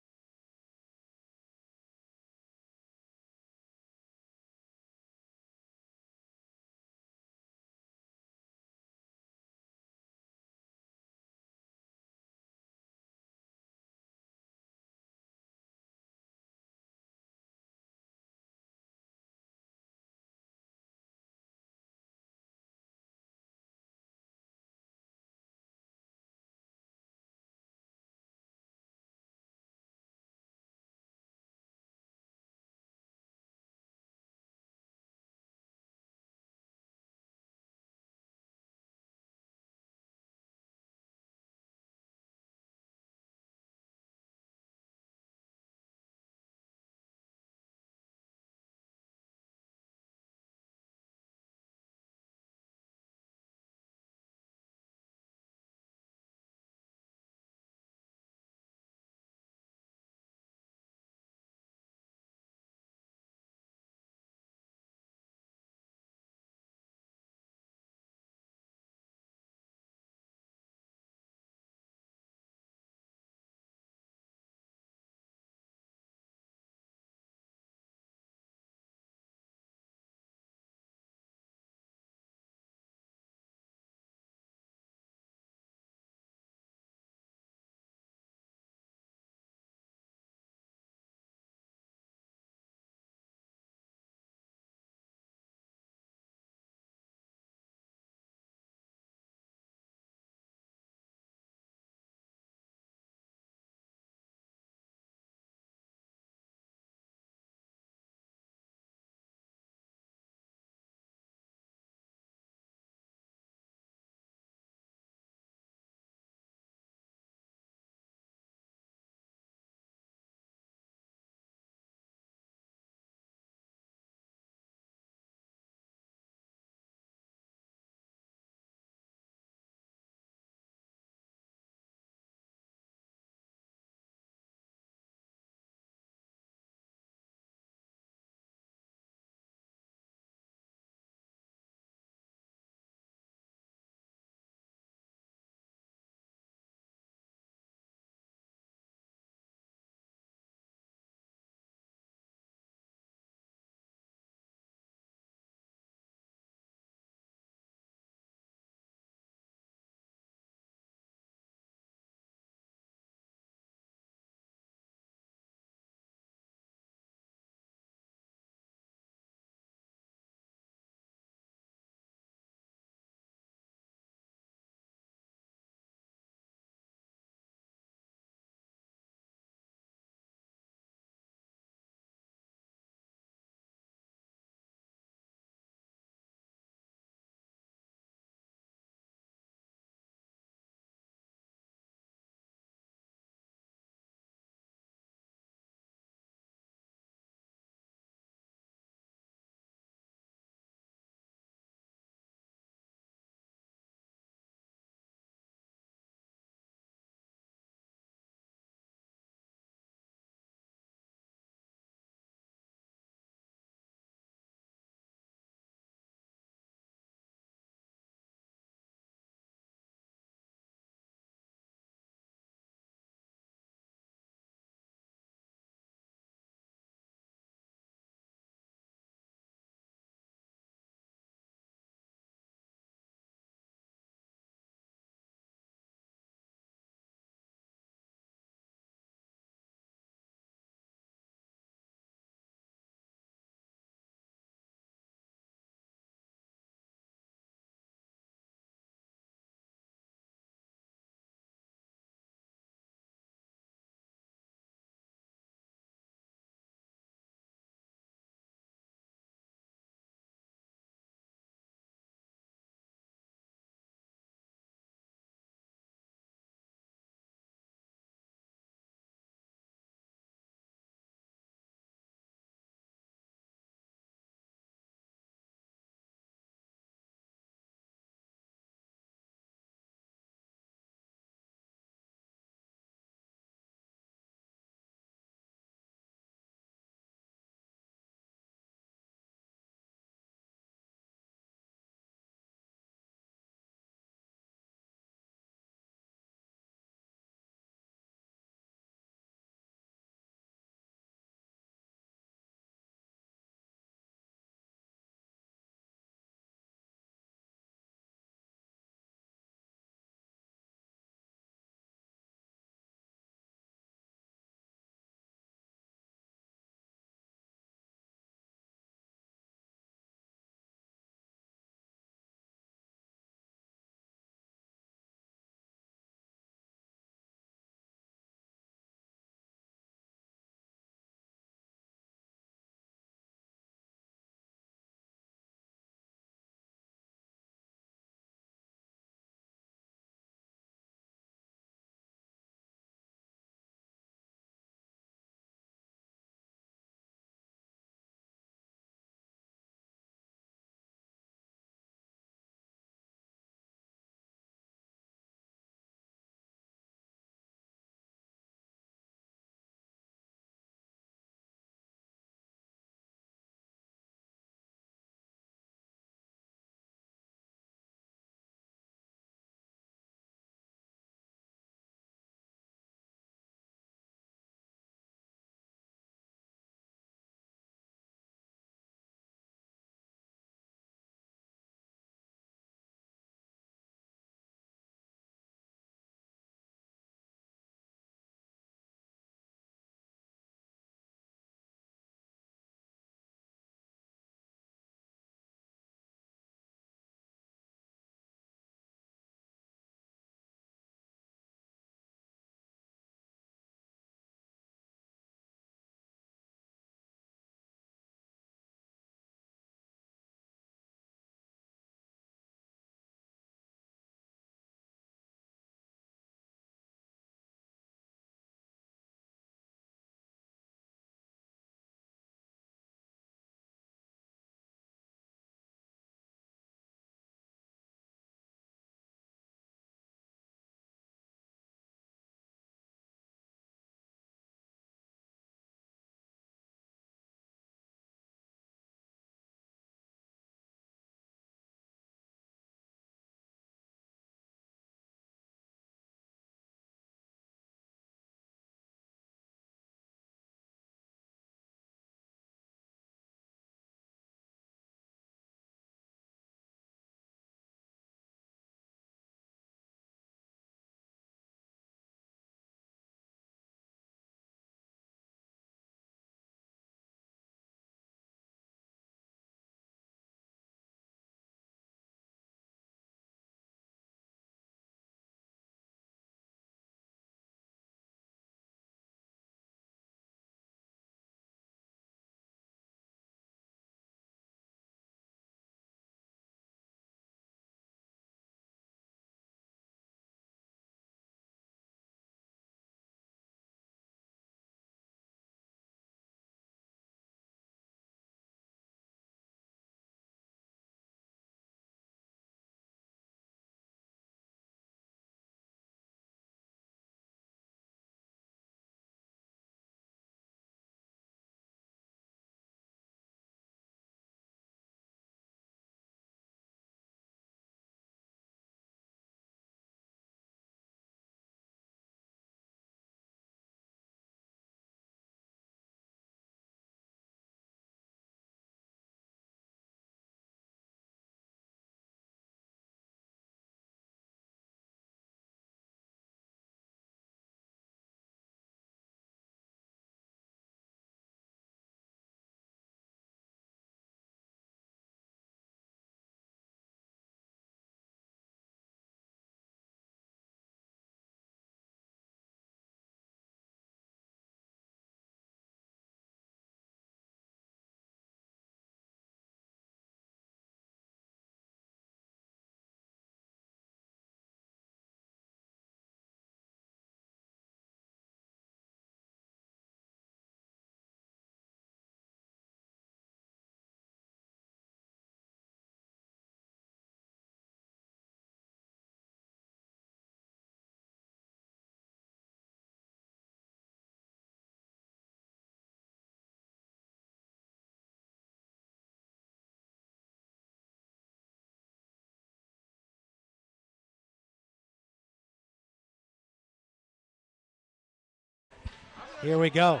Speaker 2: Here we go.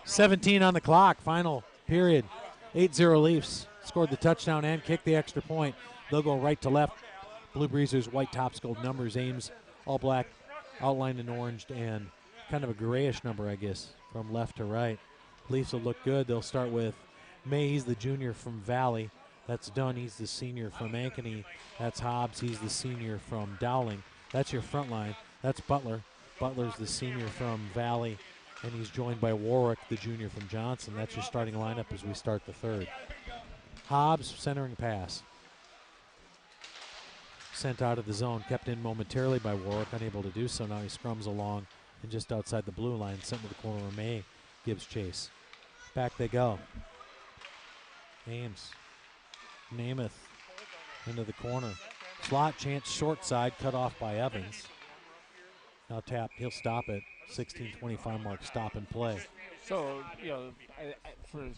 Speaker 2: 17 on the clock, final period. 8-0 Leafs. Scored the touchdown and kicked the extra point. They'll go right to left. Blue Breezers, white tops, gold numbers. Ames, all black, outlined in orange, and kind of a grayish number, I guess, from left to right. Leafs will look good. They'll start with May. He's the junior from Valley. That's Dunn. He's the senior from Ankeny. That's Hobbs. He's the senior from Dowling. That's your front line. That's Butler. Butler's the senior from Valley, and he's joined by Warwick, the junior from Johnson. That's your starting lineup as we start the third. Hobbs, centering pass. Sent out of the zone, kept in momentarily by Warwick, unable to do so. Now he scrums along and just outside the blue line, sent to the corner where May gives chase. Back they go. Ames. Namath into the corner. Slot chance short side, cut off by Evans. Now tapped, he'll stop it. 16:25 mark, stop and play.
Speaker 3: So, for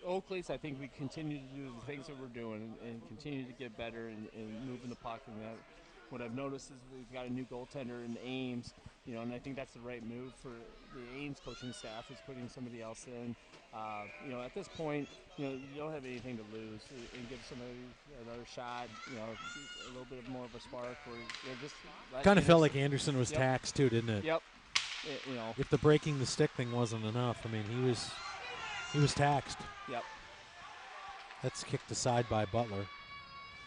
Speaker 3: Oakleys, I think we continue to do the things that we're doing and continue to get better and moving the puck. And what I've noticed is we've got a new goaltender in Ames, and I think that's the right move for the Ames coaching staff is putting somebody else in. At this point, you don't have anything to lose and give somebody another shot, a little bit more of a spark. Or just
Speaker 2: kind of felt like Anderson was taxed too, didn't it?
Speaker 3: Yep.
Speaker 2: If the breaking the stick thing wasn't enough, I mean, he was taxed.
Speaker 3: Yep.
Speaker 2: That's kicked aside by Butler.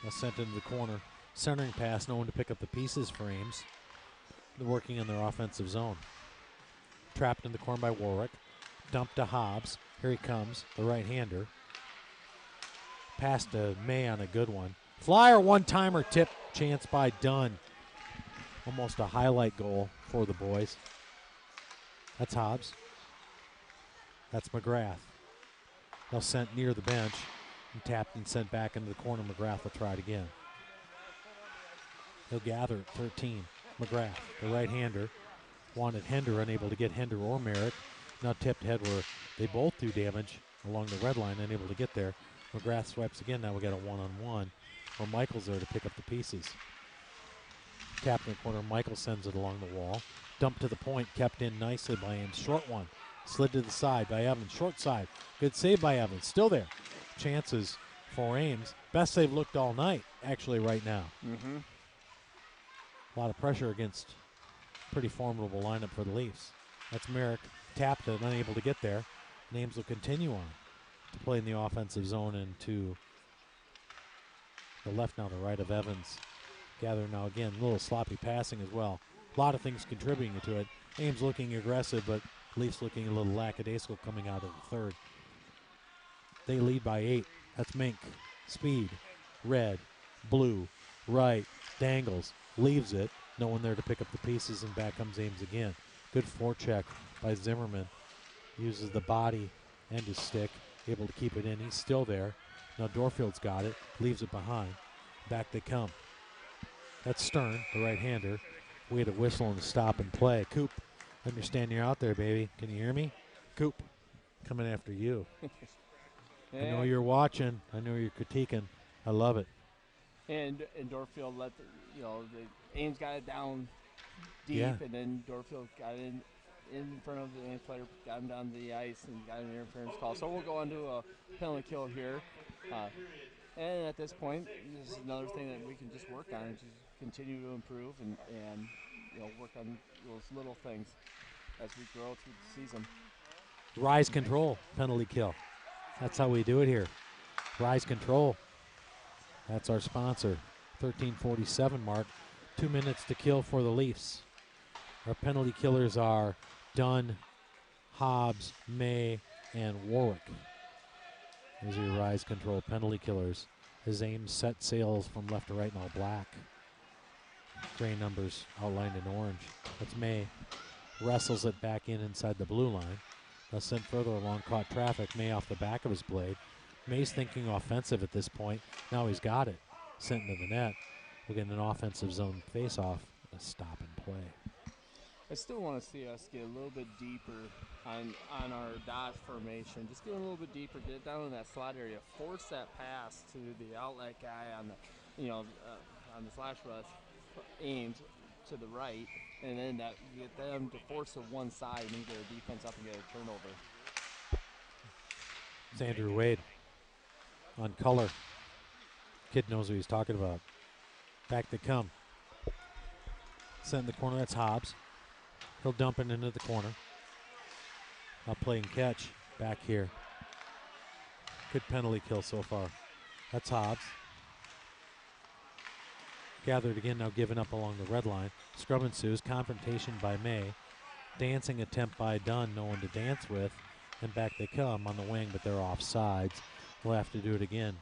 Speaker 2: Now sent into the corner. Centering pass, no one to pick up the pieces for Ames. They're working in their offensive zone. Trapped in the corner by Warwick. Dumped to Hobbs. Here he comes, the right-hander. Pass to May on a good one. Flyer one-timer tip chance by Dunn. Almost a highlight goal for the boys. That's Hobbs. That's McGrath. They'll sent near the bench and tapped and sent back into the corner. McGrath will try it again. He'll gather at 13. McGrath, the right-hander. Wanted Hender, unable to get Hender or Merrick. Now tipped head where they both do damage along the red line, unable to get there. McGrath swipes again. Now we got a one-on-one where Michael's there to pick up the pieces. Tapped in the corner. Michael sends it along the wall. Dumped to the point, kept in nicely by Ames. Short one. Slid to the side by Evans. Short side. Good save by Evans. Still there. Chances for Ames. Best they've looked all night, actually, right now.
Speaker 3: Mm-hmm.
Speaker 2: A lot of pressure against pretty formidable lineup for the Leafs. That's Merrick. Tapped it, unable to get there. Ames will continue on to play in the offensive zone and to the left now, the right of Evans. Gather now again, a little sloppy passing as well. A lot of things contributing to it. Ames looking aggressive, but Leafs looking a little lackadaisical coming out of the third. They lead by 8. That's Mink. Speed. Red. Blue. Right. Dangles. Leaves it. No one there to pick up the pieces, and back comes Ames again. Good forecheck by Zimmerman. Uses the body and his stick. Able to keep it in. He's still there. Now Dorfield's got it. Leaves it behind. Back they come. That's Stern, the right-hander. We had a whistle and a stop and play. Coop, understand you're out there, baby. Can you hear me? Coop, coming after you.
Speaker 3: Yeah.
Speaker 2: I know you're watching. I know you're critiquing. I love it.
Speaker 3: And Dorfield let the Ames got it down deep,
Speaker 2: Yeah.
Speaker 3: and then Dorfield got it in front of the Ames player, got him down the ice, and got an interference call. So we'll go on to a penalty kill here. And at this point, this is another thing that we can just work on, just continue to improve and work on those little things as we grow through the season.
Speaker 2: Rise control, penalty kill. That's how we do it here. Rise control. That's our sponsor. 13:47 mark. 2 minutes to kill for the Leafs. Our penalty killers are Dunn, Hobbs, May, and Warwick. Those are your rise control penalty killers. His Ames set sails from left to right in all black. Gray numbers outlined in orange. That's May. Wrestles it back inside the blue line. Now sent further along, caught traffic. May off the back of his blade. May's thinking offensive at this point. Now he's got it. Sent into the net. We'll get an offensive zone face-off. A stop and play.
Speaker 3: I still want to see us get a little bit deeper on our dot formation. Just get a little bit deeper, get down in that slot area, force that pass to the outlet guy on the, on the slash rush, Ames. to the right, and then that you get them to force to one side and then get a defense up and get a turnover.
Speaker 2: It's Andrew Wade on color. Kid knows what he's talking about. Back they come. Set in the corner, that's Hobbs. He'll dump it into the corner. Now play and catch back here. Good penalty kill so far. That's Hobbs. Gathered again, now giving up along the red line. Scrub ensues, confrontation by May. Dancing attempt by Dunn, no one to dance with. And back they come on the wing, but they're off sides. We'll have to do it again.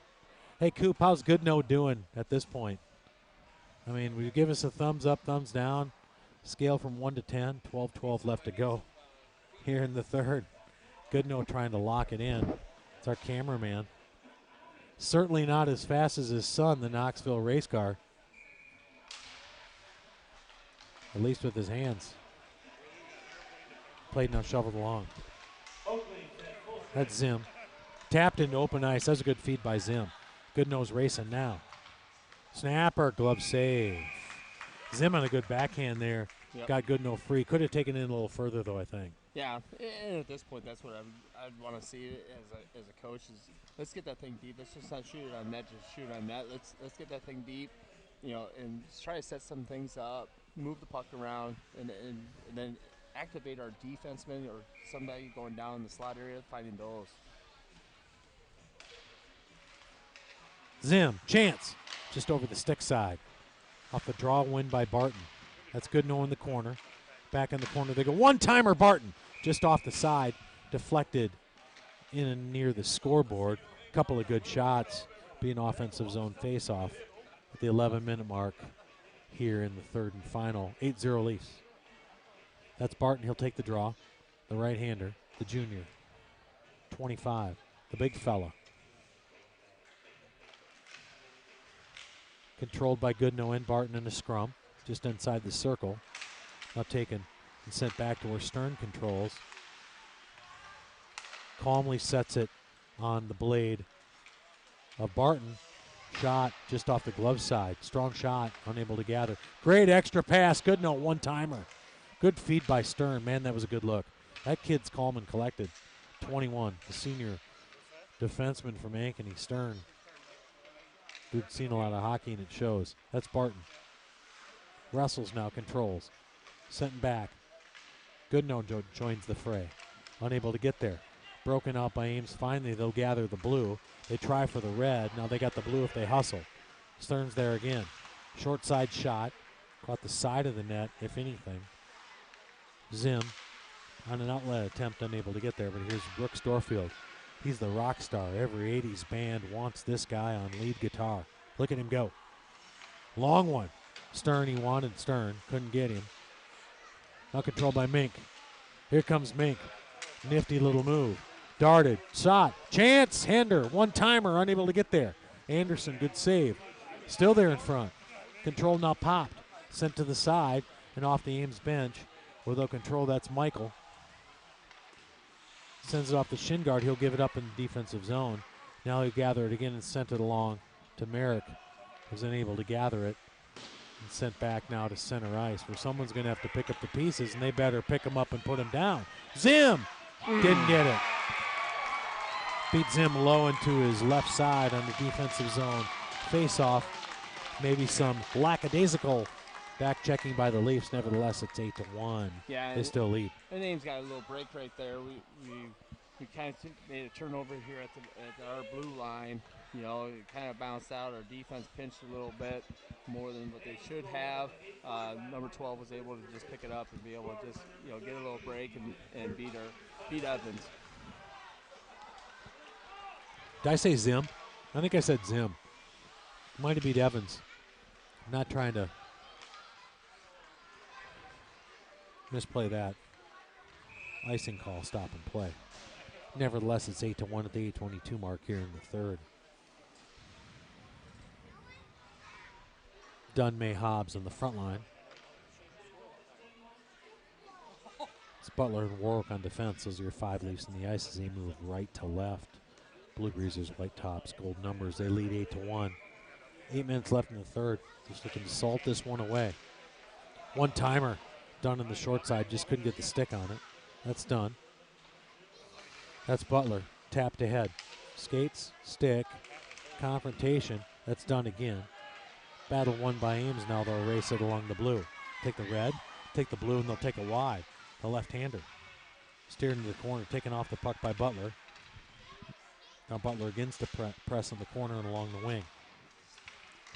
Speaker 2: Hey, Coop, how's Goodnow doing at this point? I mean, will you give us a thumbs up, thumbs down? Scale from 1 to 10, 12-12 left to go here in the third. Goodnow trying to lock it in. It's our cameraman. Certainly not as fast as his son, the Knoxville race car. At least with his hands. Played now shoveled along. That's Zim. Tapped into open ice. That's a good feed by Zim. Goodnow's racing now. Snapper, glove save. Zim on a good backhand there. Yep. Got Goodnow free. Could have taken it in a little further, though, I think.
Speaker 3: Yeah, and at this point, that's what I'd want to see as a coach is let's get that thing deep. Let's just not shoot it on net, just shoot it on net. Let's get that thing deep, and try to set some things up, move the puck around, and then activate our defensemen or somebody going down in the slot area, finding those.
Speaker 2: Zim, chance, just over the stick side. Off the draw win by Barton. That's Goodnow in the corner. Back in the corner they go. One-timer Barton, just off the side, deflected in and near the scoreboard. Couple of good shots, being offensive zone face-off at the 11-minute mark here in the third and final. 8-0 Leafs. That's Barton. He'll take the draw. The right-hander, the junior. 25, the big fella. Controlled by Goodnow and Barton in a scrum, just inside the circle. Now taken and sent back to where Stern controls. Calmly sets it on the blade of Barton. Shot just off the glove side. Strong shot, unable to gather. Great extra pass. Goodnow, one-timer. Good feed by Stern. Man, that was a good look. That kid's calm and collected. 21, the senior defenseman from Ankeny, Stern. We've seen a lot of hockey, and it shows. That's Barton. Wrestles now, controls. Sent back. Goodnow joins the fray. Unable to get there. Broken out by Ames. Finally, they'll gather the blue. They try for the red. Now they got the blue if they hustle. Stern's there again. Short side shot. Caught the side of the net, if anything. Zim on an outlet attempt, unable to get there, but here's Brooks Dorfield. He's the rock star. Every 80s band wants this guy on lead guitar. Look at him go. Long one. Stern, he wanted Stern. Couldn't get him. Now controlled by Mink. Here comes Mink. Nifty little move. Darted. Shot. Chance. Hender. One-timer. Unable to get there. Anderson, good save. Still there in front. Control now popped. Sent to the side and off the Ames bench. Without control, that's Michael. Sends it off the shin guard. He'll give it up in the defensive zone. Now he'll gather it again and sent it along to Merrick, who's unable to gather it. And sent back now to center ice, where someone's going to have to pick up the pieces, and they better pick them up and put them down. Zim! Didn't get it. Beat Zim low into his left side on the defensive zone. Face-off. Maybe some lackadaisical back checking by the Leafs. Nevertheless, it's 8-1.
Speaker 3: Yeah,
Speaker 2: they still lead.
Speaker 3: And Ames got a little break right there. We kind of made a turnover here at our blue line. It kind of bounced out. Our defense pinched a little bit more than what they should have. Number 12 was able to just pick it up and be able to just get a little break and beat Evans.
Speaker 2: Did I say Zim? I think I said Zim. Might have beat Evans. I'm not trying to misplay that. Icing call, stop and play. Nevertheless, it's 8-1 at the 8:22 mark here in the third. Dunn, May, Hobbs on the front line. It's Butler and Warwick on defense. Those are your 5 Leafs in the ice as they move right to left. Blue Greasers, white tops, gold numbers. They lead 8-1. 8 minutes left in the third. Just looking to salt this one away. One-timer done on the short side. Just couldn't get the stick on it. That's done. That's Butler. Tapped ahead. Skates, stick, confrontation. That's done again. Battle won by Ames. Now they'll race it along the blue. Take the red, take the blue, and they'll take a wide. The left-hander. Steered into the corner, taken off the puck by Butler. Now Butler against the press in the corner and along the wing.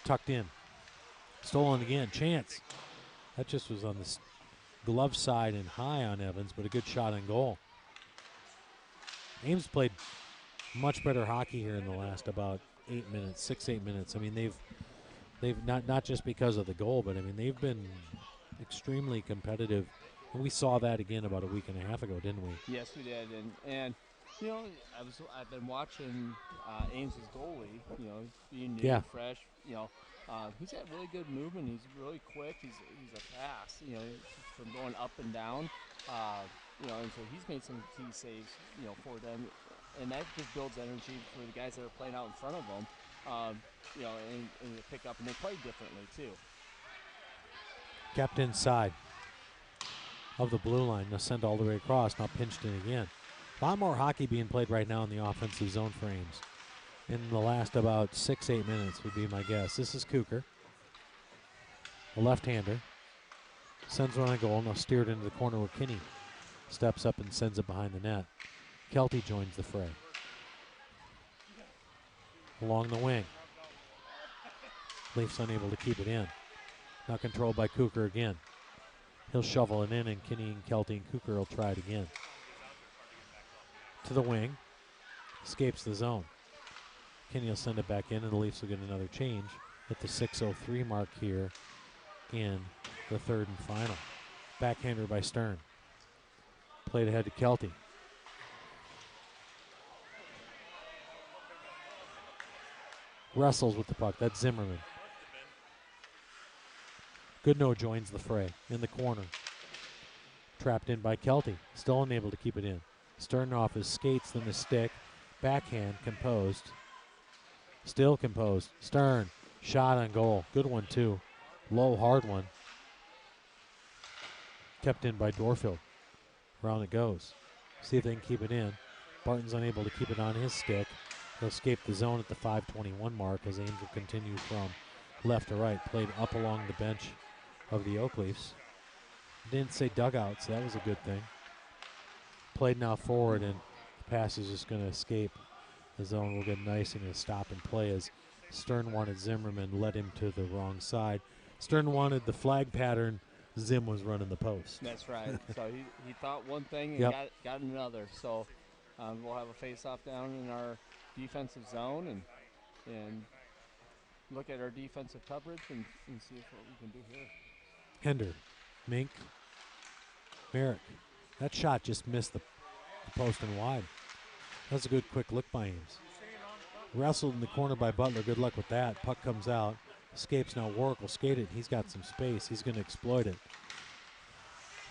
Speaker 2: Tucked in. Stolen again. Chance. That just was on the glove side and high on Evans, but a good shot on goal. Ames played much better hockey here in the last about 8 minutes, 6-8 minutes. I mean, they've not just because of the goal, but I mean they've been extremely competitive. And we saw that again about a week and a half ago, didn't we?
Speaker 3: Yes, we did. And you know, I've been watching Ames' goalie. You know, being new, fresh. You know, he's got really good movement. He's really quick. He's a fast. You know, from going up and down. You know, and so he's made some key saves. You know, for them, and that just builds energy for the guys that are playing out in front of them. You know, and they pick up and they play differently too.
Speaker 2: Kept inside of the blue line. Now send all the way across. Now pinched in again. A lot more hockey being played right now in the offensive zone for Ames. In the last about 6-8 minutes would be my guess. This is Kucher, a left-hander. Sends one on goal. Now steered into the corner where Kinney steps up and sends it behind the net. Kelty joins the fray. Along the wing. Leafs unable to keep it in. Now controlled by Kucher again. He'll shovel it in, and Kinney and Kelty and Kucher will try it again. To the wing. Escapes the zone. Kinney will send it back in, and the Leafs will get another change at the 6:03 mark here in the third and final. Backhander by Stern. Played ahead to Kelty. Wrestles with the puck. That's Zimmerman. Goodnow joins the fray in the corner. Trapped in by Kelty. Still unable to keep it in. Stern off his skates, then the stick. Backhand, composed. Still composed. Stern, shot on goal. Good one, too. Low, hard one. Kept in by Dorfield. Around it goes. See if they can keep it in. Barton's unable to keep it on his stick. He'll escape the zone at the 5:21 mark as Ames will continue from left to right. Played up along the bench of the Oak Leafs. Didn't say dugout, so that was a good thing. Played now forward, and the pass is just going to escape. The zone will get nice and a stop and play as Stern wanted Zimmerman, led him to the wrong side. Stern wanted the flag pattern. Zim was running the post.
Speaker 3: That's right. So he thought one thing and got another. So we'll have a face-off down in our defensive zone and look at our defensive coverage and see what we can do here.
Speaker 2: Hender, Mink, Merrick. That shot just missed the post and wide. That's a good quick look by Ames. Wrestled in the corner by Butler. Good luck with that. Puck comes out. Escapes now. Warwick will skate it. He's got some space. He's going to exploit it.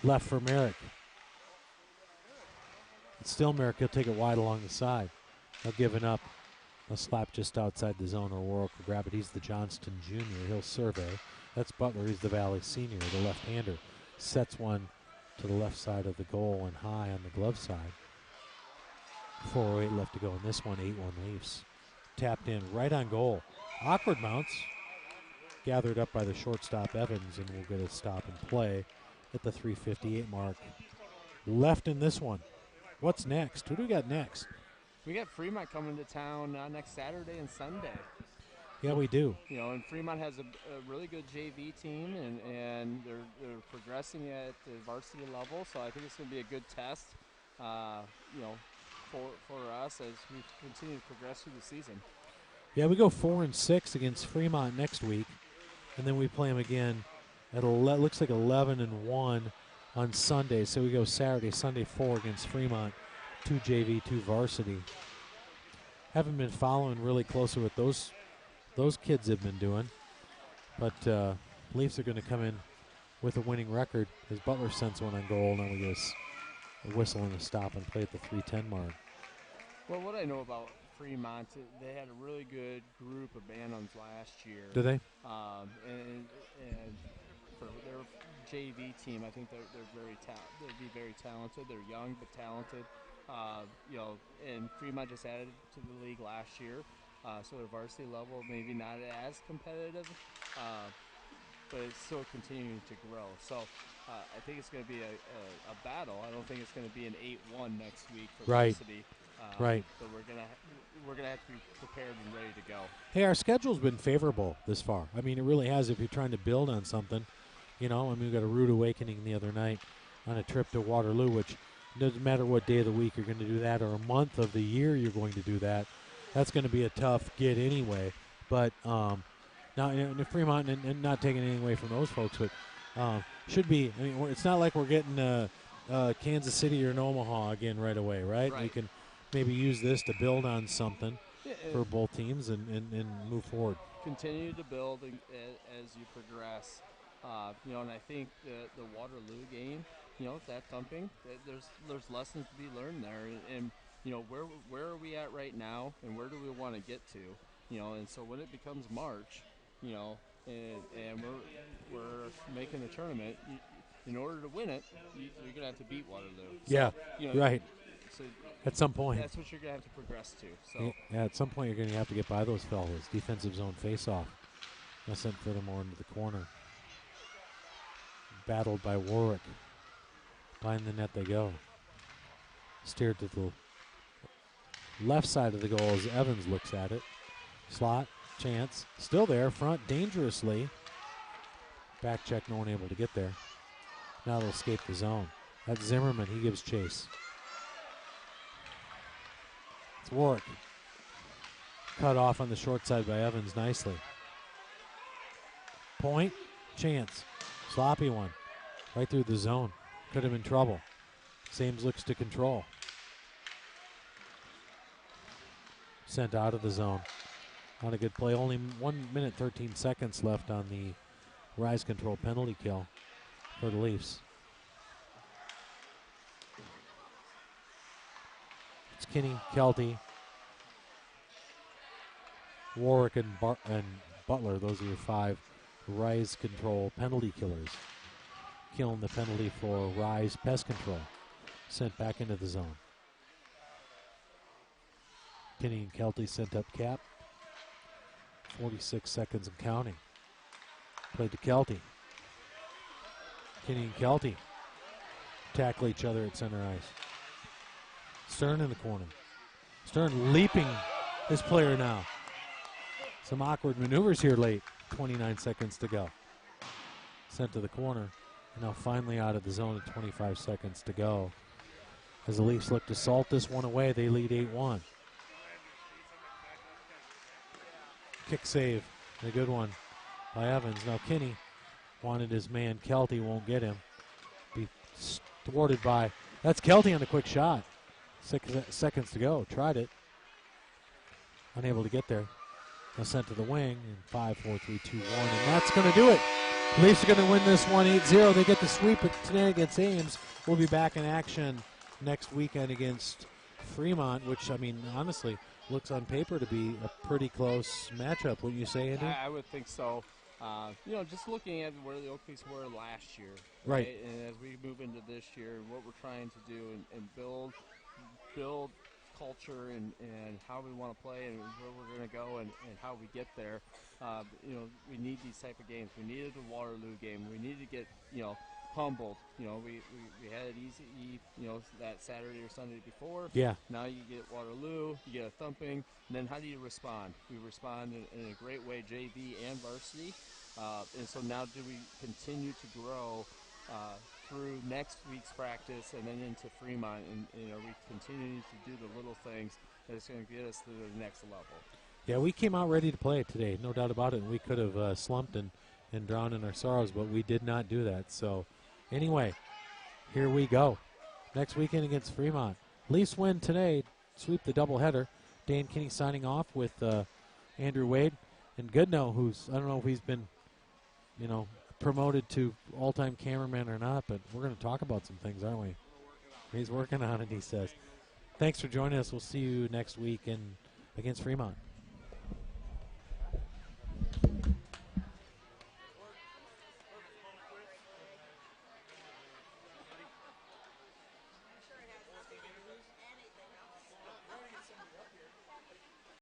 Speaker 2: Left for Merrick. It's still Merrick. He'll take it wide along the side. Now giving up a slap just outside the zone, or Warwick will grab it. He's the Johnston Jr. He'll survey. That's Butler. He's the Valley Senior, the left-hander. Sets one to the left side of the goal and high on the glove side. 4:08 left to go in this one. 8-1 Leafs. Tapped in right on goal. Awkward bounce. Gathered up by the shortstop Evans, and we'll get a stop and play at the 3:58 mark. Left in this one. What's next? Who do we got next?
Speaker 3: We got Fremont coming to town next Saturday and Sunday.
Speaker 2: Yeah, we do.
Speaker 3: You know, and Fremont has a really good JV team, and they're progressing at the varsity level. So I think it's going to be a good test, you know, for us as we continue to progress through the season.
Speaker 2: Yeah, we go 4-6 against Fremont next week, and then we play them again at looks like 11-1 on Sunday. So we go Saturday, Sunday 4 against Fremont, 2 JV, 2 varsity. Haven't been following really closely what those kids have been doing, but Leafs are going to come in with a winning record as Butler sends one on goal. Now we get a whistle and a stop and play at the 3:10 mark.
Speaker 3: Well, what I know about Fremont, they had a really good group of Bannons last year.
Speaker 2: Did they?
Speaker 3: And for their JV team. I think they'd be very talented. They're young but talented. And Fremont just added to the league last year, so their varsity level maybe not as competitive, but it's still continuing to grow. So I think it's going to be a battle. I don't think it's going to be an 8-1 next week for Varsity.
Speaker 2: Right.
Speaker 3: But we're gonna have to be prepared and ready to go.
Speaker 2: Hey, our schedule's been favorable this far. I mean, it really has. If you're trying to build on something, we got a rude awakening the other night on a trip to Waterloo, which doesn't matter what day of the week you're going to do that or a month of the year you're going to do that. That's going to be a tough get anyway. But now in Fremont, and not taking anything away from those folks, but should be. I mean, it's not like we're getting Kansas City or an Omaha again right away, right? We can maybe use this to build on something for both teams and move forward.
Speaker 3: Continue to build as you progress. And I think the Waterloo game, that thumping, there's lessons to be learned there. And where are we at right now, and where do we want to get to? And so when it becomes March, and we're making the tournament, in order to win it, you're gonna have to beat Waterloo. So,
Speaker 2: right.
Speaker 3: So
Speaker 2: at some point,
Speaker 3: that's what you're gonna have to progress to. So
Speaker 2: at some point, you're gonna have to get by those fellas. Defensive zone face-off. I sent furthermore into the corner. Battled by Warwick. Behind the net they go. Steered to the left side of the goal as Evans looks at it. Slot, chance, still there, front dangerously. Back check, no one able to get there. Now they'll escape the zone. That's Zimmerman, he gives chase. It's Warwick. Cut off on the short side by Evans nicely. Point, chance. Sloppy one. Right through the zone. Could have been trouble. Ames looks to control. Sent out of the zone. Not a good play. Only 1 minute, 13 seconds left on the rise control penalty kill for the Leafs. It's Kinney, Kelty, Warwick, and Butler. Those are your 5 rise control penalty killers. Killing the penalty for rise pest control. Sent back into the zone. Kinney and Kelty sent up cap. 46 seconds and counting. Played to Kelty. Kinney and Kelty tackle each other at center ice. Stern in the corner. Stern leaping his player now. Some awkward maneuvers here late. 29 seconds to go. Sent to the corner. And now finally out of the zone at 25 seconds to go. As the Leafs look to salt this one away, they lead 8-1. Kick save. A good one by Evans. Now Kinney wanted his man. Kelty won't get him. Be thwarted by. That's Kelty on a quick shot. 6 seconds to go. Tried it. Unable to get there. Now sent to the wing in 5, 4, 3, 2, 1. And that's going to do it. Leafs are going to win this one 8-0. They get the sweep today against Ames. We'll be back in action next weekend against Fremont, which, I mean, honestly, looks on paper to be a pretty close matchup. Wouldn't you say, Andy?
Speaker 3: I would think so. Just looking at where the Oak Leafs were last year.
Speaker 2: Right.
Speaker 3: And as we move into this year, what we're trying to do and build culture and how we want to play and where we're going to go and how we get there. We need these type of games. We needed the Waterloo game. We need to get, humbled. We had it easy, that Saturday or Sunday before.
Speaker 2: Yeah.
Speaker 3: Now you get Waterloo, you get a thumping, and then how do you respond? We respond in a great way, JV and varsity. And so now do we continue to grow through next week's practice and then into Fremont, and we continue to do the little things that is going to get us to the next level.
Speaker 2: Yeah, we came out ready to play it today, no doubt about it. And we could have slumped and drowned in our sorrows, but we did not do that. So anyway, here we go. Next weekend against Fremont. Leafs win today, sweep the doubleheader. Dan Kinney signing off with Andrew Wade and Goodnow, who's, I don't know if he's been, promoted to all-time cameraman or not, but we're going to talk about some things, aren't we? He's working on it, he says. Thanks for joining us. We'll see you next week against Fremont.